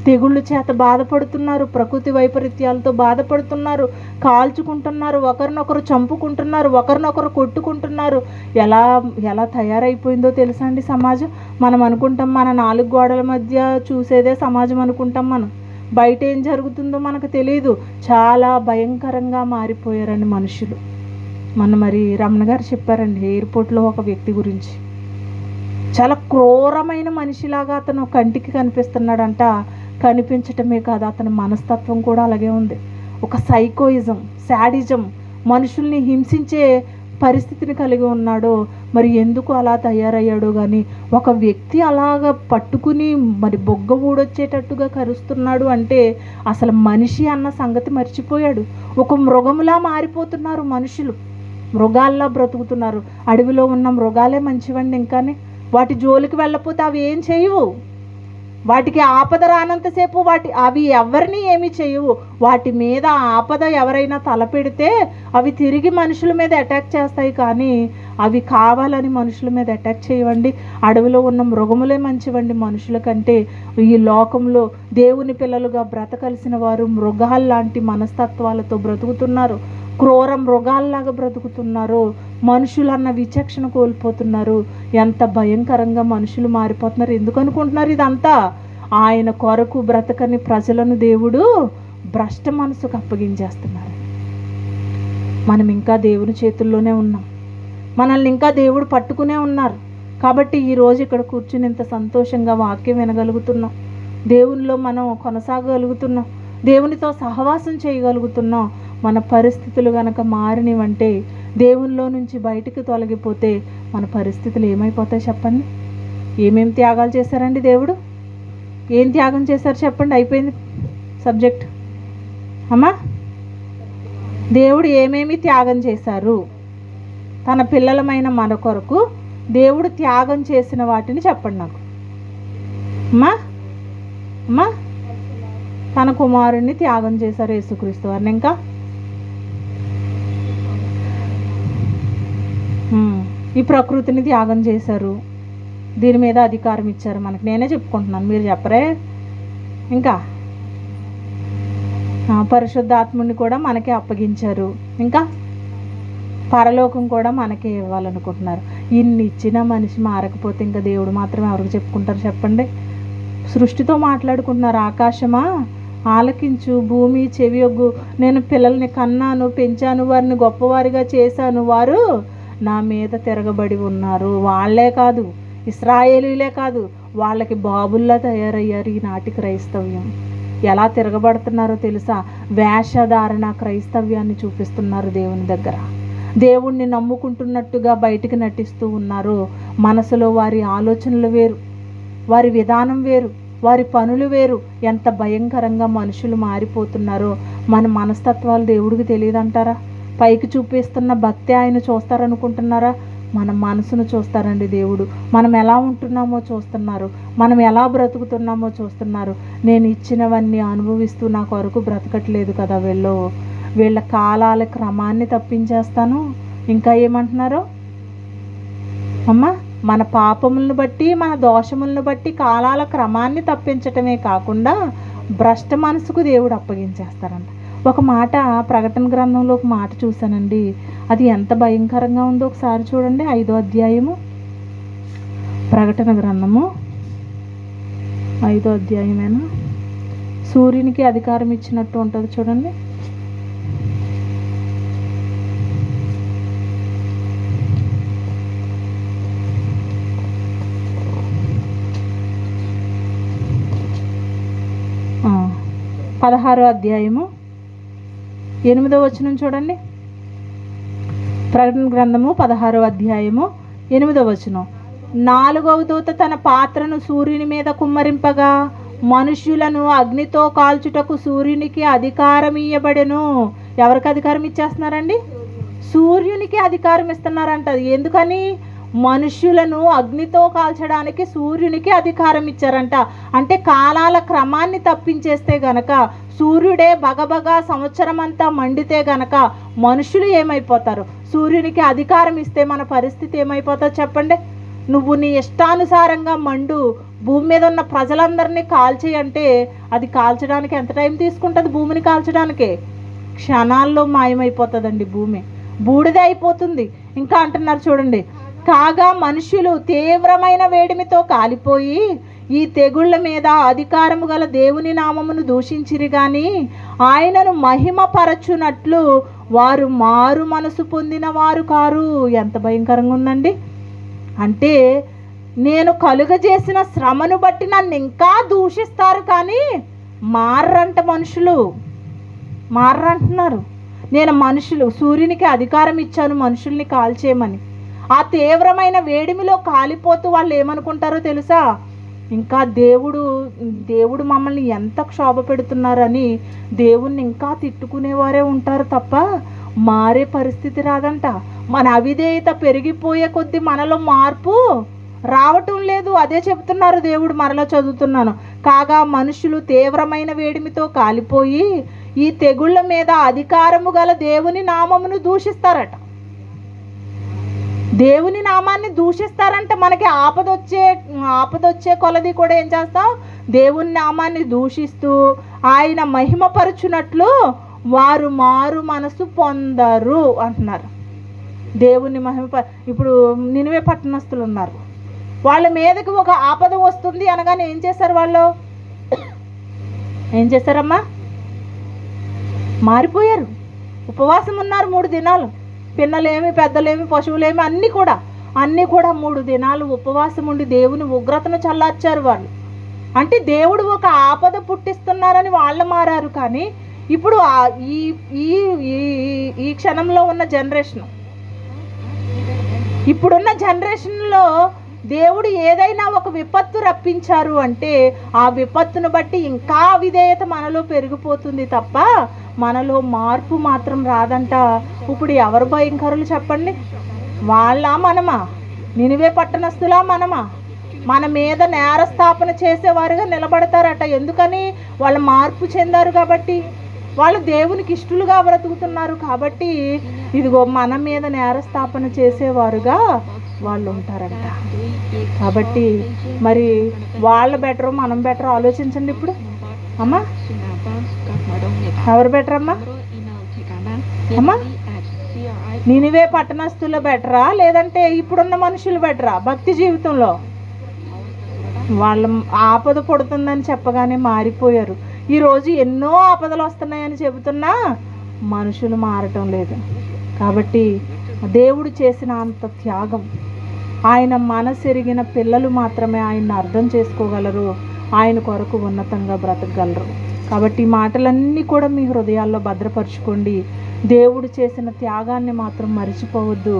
తెగుళ్ళ చేత బాధపడుతున్నారు, ప్రకృతి వైపరీత్యాలతో బాధపడుతున్నారు, కాల్చుకుంటున్నారు, ఒకరినొకరు చంపుకుంటున్నారు, ఒకరినొకరు కొట్టుకుంటున్నారు. ఎలా ఎలా తయారైపోయిందో తెలుసా అండి సమాజం. మనం అనుకుంటాం మన 4 గోడల మధ్య చూసేదే సమాజం అనుకుంటాం. మనం బయట ఏం జరుగుతుందో మనకు తెలియదు. చాలా భయంకరంగా మారిపోయారండి మనుషులు. మరి రమణ గారు చెప్పారండి ఎయిర్పోర్ట్లో ఒక వ్యక్తి గురించి. చాలా క్రూరమైన మనిషిలాగా అతను కంటికి కనిపిస్తున్నాడంట. కనిపించటమే కాదు, అతని మనస్తత్వం కూడా అలాగే ఉంది. ఒక సైకోయిజం, శాడిజం, మనుషుల్ని హింసించే పరిస్థితిని కలిగి ఉన్నాడో. మరి ఎందుకు అలా తయారయ్యాడో కానీ ఒక వ్యక్తి అలాగ పట్టుకుని మరి బొగ్గ ఊడొచ్చేటట్టుగా కరుస్తున్నాడు అంటే అసలు మనిషి అన్న సంగతి మర్చిపోయాడు. ఒక మృగములా మారిపోతున్నారు మనుషులు, మృగాల్లా బ్రతుకుతున్నారు. అడవిలో ఉన్న మృగాలే మంచివండి. ఇంకానే వాటి జోలికి వెళ్ళకపోతే అవి ఏం చేయవు. వాటికి ఆపద రానంతసేపు అవి ఎవరిని ఏమీ చేయవు. వాటి మీద ఆపద ఎవరైనా తలపెడితే అవి తిరిగి మనుషుల మీద అటాక్ చేస్తాయి, కానీ అవి కావాలని మనుషుల మీద అటాక్ చేయవండి. అడవిలో ఉన్న మృగములే మంచివండి మనుషుల కంటే. ఈ లోకంలో దేవుని పిల్లలుగా బ్రతకలిసిన వారు మృగాల్లాంటి మనస్తత్వాలతో బ్రతుకుతున్నారు. క్రూర మృగాల్లాగా బ్రతుకుతున్నారు. మనుషులన్న విచక్షణ కోల్పోతున్నారు. ఎంత భయంకరంగా మనుషులు మారిపోతున్నారు. ఎందుకు అనుకుంటున్నారు ఇదంతా? ఆయన కొరకు బ్రతకని ప్రజలను దేవుడు భ్రష్ట మనసుకు అప్పగించేస్తున్నారు. మనం ఇంకా దేవుని చేతుల్లోనే ఉన్నాం. మనల్ని ఇంకా దేవుడు పట్టుకునే ఉన్నారు. కాబట్టి ఈరోజు ఇక్కడ కూర్చుని ఇంత సంతోషంగా వాక్యం వినగలుగుతున్నాం. దేవునిలో మనం కొనసాగగలుగుతున్నాం. దేవునితో సహవాసం చేయగలుగుతున్నాం. మన పరిస్థితులు కనుక మారినవంటే, దేవునిలో నుంచి బయటికి తొలగిపోతే మన పరిస్థితులు ఏమైపోతాయి చెప్పండి. ఏమేమి త్యాగాలు చేశారండి దేవుడు? ఏం త్యాగం చేశారు చెప్పండి. అయిపోయింది సబ్జెక్ట్. అమ్మా, దేవుడు ఏమేమి త్యాగం చేశారు? తన పిల్లలమైన మన కొరకు దేవుడు త్యాగం చేసిన వాటిని చెప్పండి నాకు. అమ్మా, తన కుమారుణ్ణి త్యాగం చేశారు యేసుక్రీస్తు వారిని. ఇంకా ఈ ప్రకృతిని త్యాగం చేశారు. దీని మీద అధికారం ఇచ్చారు మనకి. నేనే చెప్పుకుంటున్నాను, మీరు చెప్పరే. ఇంకా పరిశుద్ధాత్ముని కూడా మనకే అప్పగించారు. ఇంకా పరలోకం కూడా మనకే ఇవ్వాలనుకుంటున్నారు. ఇన్ని ఇచ్చిన మనిషి మారకపోతే ఇంకా దేవుడు మాత్రం ఎవరికి చెప్పుకుంటారు చెప్పండి. సృష్టితో మాట్లాడుకుంటున్నారు. ఆకాశమా ఆలకించు, భూమి చెవియొగ్గు, నేను పిల్లల్ని కన్నాను, పెంచాను, వారిని గొప్పవారిగా చేశాను, వారు నా మీద తిరగబడి ఉన్నారు. వాళ్ళే కాదు, ఇశ్రాయేలీలే కాదు, వాళ్ళకి బాబుల్లా తయారయ్యారు ఈనాటి క్రైస్తవ్యం. ఎలా తిరగబడుతున్నారో తెలుసా? వేషధారణ క్రైస్తవ్యాన్ని చూపిస్తున్నారు దేవుని దగ్గర. దేవుణ్ణి నమ్ముకుంటున్నట్టుగా బయటికి నటిస్తూ ఉన్నారు. మనసులో వారి ఆలోచనలు వేరు, వారి విధానం వేరు, వారి పనులు వేరు. ఎంత భయంకరంగా మనుషులు మారిపోతున్నారో. మన మనస్తత్వాలు దేవుడికి తెలియదంటారా? పైకి చూపిస్తున్న భక్తి ఆయన చూస్తారనుకుంటున్నారా? మన మనసును చూస్తారండి దేవుడు. మనం ఎలా ఉంటున్నామో చూస్తున్నారు, మనం ఎలా బ్రతుకుతున్నామో చూస్తున్నారు. నేను ఇచ్చినవన్నీ అనుభవిస్తూ నా కొరకు బ్రతకట్లేదు కదా వీళ్ళ కాలాల క్రమాన్ని తప్పించేస్తాను. ఇంకా ఏమంటున్నారు అమ్మ? మన పాపములను బట్టి, మన దోషములను బట్టి కాలాల క్రమాన్ని తప్పించటమే కాకుండా భ్రష్ట మనసుకు దేవుడు అప్పగించేస్తారంట. ఒక మాట ప్రకటన గ్రంథంలో ఒక మాట చూశానండి. అది ఎంత భయంకరంగా ఉందో ఒకసారి చూడండి. 5వ అధ్యాయము, ప్రకటన గ్రంథము 5వ అధ్యాయమేనా? సూర్యునికి అధికారం ఇచ్చినట్టు ఉంటుంది చూడండి. ఆ 16వ అధ్యాయము 8వ వచనం చూడండి. ప్రకటన గ్రంథము 16వ అధ్యాయము 8వ వచనం. 4వ దూత తన పాత్రను సూర్యుని మీద కుమ్మరింపగా మనుష్యులను అగ్నితో కాల్చుటకు సూర్యునికి అధికారం ఇయ్యబడెను. ఎవరికి అధికారం ఇచ్చేస్తున్నారండి? సూర్యునికి అధికారం ఇస్తున్నారంట. ఎందుకని? మనుష్యులను అగ్నితో కాల్చడానికి సూర్యునికి అధికారం ఇచ్చారంట. అంటే కాలాల క్రమాన్ని తప్పించేస్తే గనక, సూర్యుడే బగబగా సంవత్సరం అంతా మండితే గనక మనుషులు ఏమైపోతారు? సూర్యునికి అధికారం ఇస్తే మన పరిస్థితి ఏమైపోతుందో చెప్పండి. నువ్వు నీ ఇష్టానుసారంగా మండు, భూమి మీద ఉన్న ప్రజలందరినీ కాల్చేయంటే అది కాల్చడానికి ఎంత టైం తీసుకుంటుంది? భూమిని కాల్చడానికి క్షణాల్లో మాయమైపోతుందండి. భూమి బూడిద అయిపోతుంది. ఇంకా అంటున్నారు చూడండి, కాగా మనుషులు తీవ్రమైన వేడిమితో కాలిపోయి ఈ తెగుళ్ళ మీద అధికారము గల దేవుని నామమును దూషించిరి గాని ఆయనను మహిమపరచునట్లు వారు మారు మనసు పొందిన వారు కారు. ఎంత భయంకరంగా ఉందండి. అంటే నేను కలుగజేసిన శ్రమను బట్టి నన్ను ఇంకా దూషిస్తారు కానీ మారంట. మనుషులు మారంటున్నారు. నేను సూర్యునికి అధికారం ఇచ్చాను మనుషుల్ని కాల్చేయమని. ఆ తీవ్రమైన వేడిమిలో కాలిపోతూ వాళ్ళు ఏమనుకుంటారో తెలుసా? ఇంకా దేవుడు మమ్మల్ని ఎంత క్షోభ పెడుతున్నారని దేవుణ్ణి ఇంకా తిట్టుకునేవారే ఉంటారు తప్ప మారే పరిస్థితి రాదంట. మన అవిధేయత పెరిగిపోయే కొద్దీ మనలో మార్పు రావటం లేదు. అదే చెప్తున్నారు దేవుడు. మరలా చదువుతున్నాను, కాగా మనుషులు తీవ్రమైన వేడిమితో కాలిపోయి ఈ తెగుళ్ళ మీద అధికారము గల దేవుని నామమును దూషిస్తారట. దేవుని నామాన్ని దూషిస్తారంట. మనకి ఆపదొచ్చే కొలది కూడా ఏం చేస్తాం? దేవుని నామాన్ని దూషిస్తూ ఆయన మహిమపరచునట్లు వారు మారు మనసు పొందరు అంటున్నారు. దేవుని ఇప్పుడు నినివే పట్టణస్థులు ఉన్నారు. వాళ్ళ మీదకి ఒక ఆపద వస్తుంది అనగానే ఏం చేశారు? వాళ్ళు ఏం చేశారమ్మా? మారిపోయారు. ఉపవాసం ఉన్నారు 3 దినాలు. పిన్నలేమి, పెద్దలేమి, పశువులేమి అన్నీ కూడా 3 దినాలు ఉపవాసం ఉండి దేవుని ఉగ్రతను చల్లార్చారు వాళ్ళు. అంటే దేవుడు ఒక ఆపద పుట్టిస్తున్నారని వాళ్ళు మారారు. కానీ ఇప్పుడు ఈ క్షణంలో ఉన్న జనరేషన్, ఇప్పుడున్న జనరేషన్లో దేవుడు ఏదైనా ఒక విపత్తు రప్పించారు అంటే ఆ విపత్తును బట్టి ఇంకా అవిధేయత మనలో పెరిగిపోతుంది తప్ప మనలో మార్పు మాత్రం రాదంట. ఇప్పుడు ఎవరు భయంకరులు చెప్పండి? వాళ్ళ మనమా? నినివే పట్టణస్థులా మనమా? మన మీద నేరస్థాపన చేసేవారుగా నిలబడతారట. ఎందుకని? వాళ్ళు మార్పు చెందారు కాబట్టి, వాళ్ళు దేవునికి ఇష్టలుగా బ్రతుకుతున్నారు కాబట్టి ఇదిగో మన మీద నేరస్థాపన చేసేవారుగా వాళ్ళు ఉంటారంట. కాబట్టి మరి వాళ్ళ బెటరో మనం బెటరో ఆలోచించండి. ఇప్పుడు అమ్మా ఎవరు బెటర్ అమ్మా? అమ్మా నినివే పట్టణస్థులు బెటరా లేదంటే ఇప్పుడున్న మనుషులు బెటరా? భక్తి జీవితంలో వాళ్ళ ఆపద పడుతుందని చెప్పగానే మారిపోయారు. ఈరోజు ఎన్నో ఆపదలు వస్తున్నాయని చెబుతున్నా మనుషులు మారటం లేదు. కాబట్టి దేవుడు చేసిన అంత త్యాగం, ఆయన మనసెరిగిన పిల్లలు మాత్రమే ఆయన్ని అర్థం చేసుకోగలరు, ఆయన కొరకు ఉన్నతంగా బ్రతకగలరు. కాబట్టి ఈ మాటలన్నీ కూడా మీ హృదయాల్లో భద్రపరచుకోండి. దేవుడు చేసిన త్యాగాన్ని మాత్రం మరిచిపోవద్దు.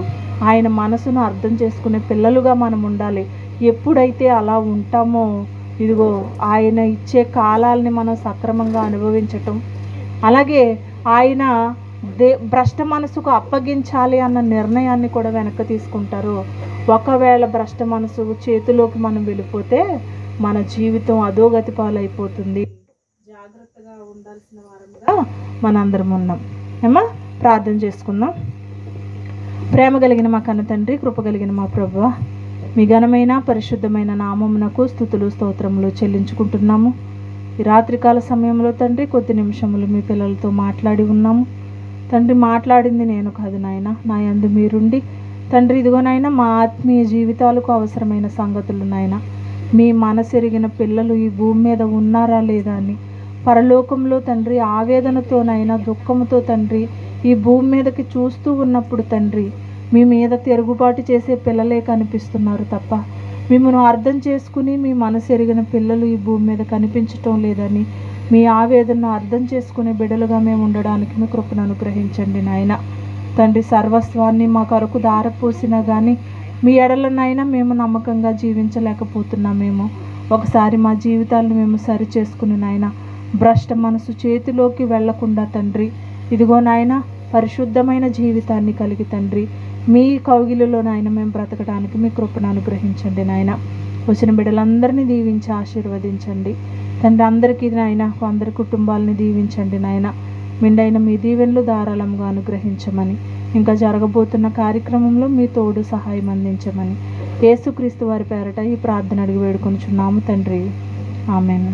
ఆయన మనసును అర్థం చేసుకునే పిల్లలుగా మనం ఉండాలి. ఎప్పుడైతే అలా ఉంటామో ఇదిగో ఆయన ఇచ్చే కాలాలని మనం సక్రమంగా అనుభవించటం, అలాగే ఆయన భ్రష్ట మనసుకు అప్పగించాలి అన్న నిర్ణయాన్ని కూడా వెనక్కి తీసుకుంటారు. ఒకవేళ భ్రష్ట మనసు చేతిలోకి మనం వెళ్ళిపోతే మన జీవితం అధోగతి పాలైపోతుంది. జాగ్రత్తగా ఉండాల్సిన వారంగా మనందరం ఉన్నాం. ఏమా ప్రార్థన చేసుకుందాం. ప్రేమ కలిగిన మా కన్న తండ్రి, కృప కలిగిన మా ప్రభువా, మీ ఘనమైన పరిశుద్ధమైన నామమునకు స్తుతులు స్తోత్రములు చెల్లించుకుంటున్నాము. ఈ రాత్రికాల సమయంలో తండ్రి కొద్ది నిమిషములు మీ పిల్లలతో మాట్లాడి ఉన్నాము తండ్రి. మాట్లాడింది నేను కాదు నాయన, నా యందు మీరుండి తండ్రి ఇదిగో నాయన మా ఆత్మీయ జీవితాలకు అవసరమైన సంగతులు నాయన, మీ మనసెరిగిన పిల్లలు ఈ భూమి మీద ఉన్నారా లేదా అని పరలోకంలో తండ్రి ఆవేదనతోనైనా దుఃఖంతో తండ్రి ఈ భూమి మీదకి చూస్తూ ఉన్నప్పుడు తండ్రి మీ మీద తిరుగుబాటు చేసే పిల్లలే కనిపిస్తున్నారు తప్ప మిమ్మల్ని అర్థం చేసుకుని మీ మనసెరిగిన పిల్లలు ఈ భూమి మీద కనిపించటం లేదని మీ ఆవేదనను అర్థం చేసుకునే బిడ్డలుగా మేము ఉండడానికి మీ కృపను అనుగ్రహించండి నాయన. తండ్రి సర్వస్వాన్ని మా కొరకు దారపోసినా కానీ మీ ఎడలనైనా మేము నమ్మకంగా జీవించలేకపోతున్నామేమో. ఒకసారి మా జీవితాలను మేము సరి చేసుకుని నాయన, భ్రష్ట మనసు చేతిలోకి వెళ్లకుండా తండ్రి, ఇదిగో నాయన పరిశుద్ధమైన జీవితాన్ని కలిగి తండ్రి, మీ కౌగిలిలో నాయన మేము బ్రతకడానికి మీ కృపను అనుగ్రహించండి నాయన. వచ్చిన బిడ్డలందరినీ దీవించి ఆశీర్వదించండి తండ్రి. అందరికీ నాయన, అందరి కుటుంబాలని దీవించండి నాయన. మిండైన మీ దీవెనలు ధారాళంగా అనుగ్రహించమని, ఇంకా జరగబోతున్న కార్యక్రమంలో మీ తోడు సహాయం అందించమని యేసుక్రీస్తు వారి పేరట ఈ ప్రార్థన అడిగి వేడుకొనుచున్నాము తండ్రి. ఆమేన్.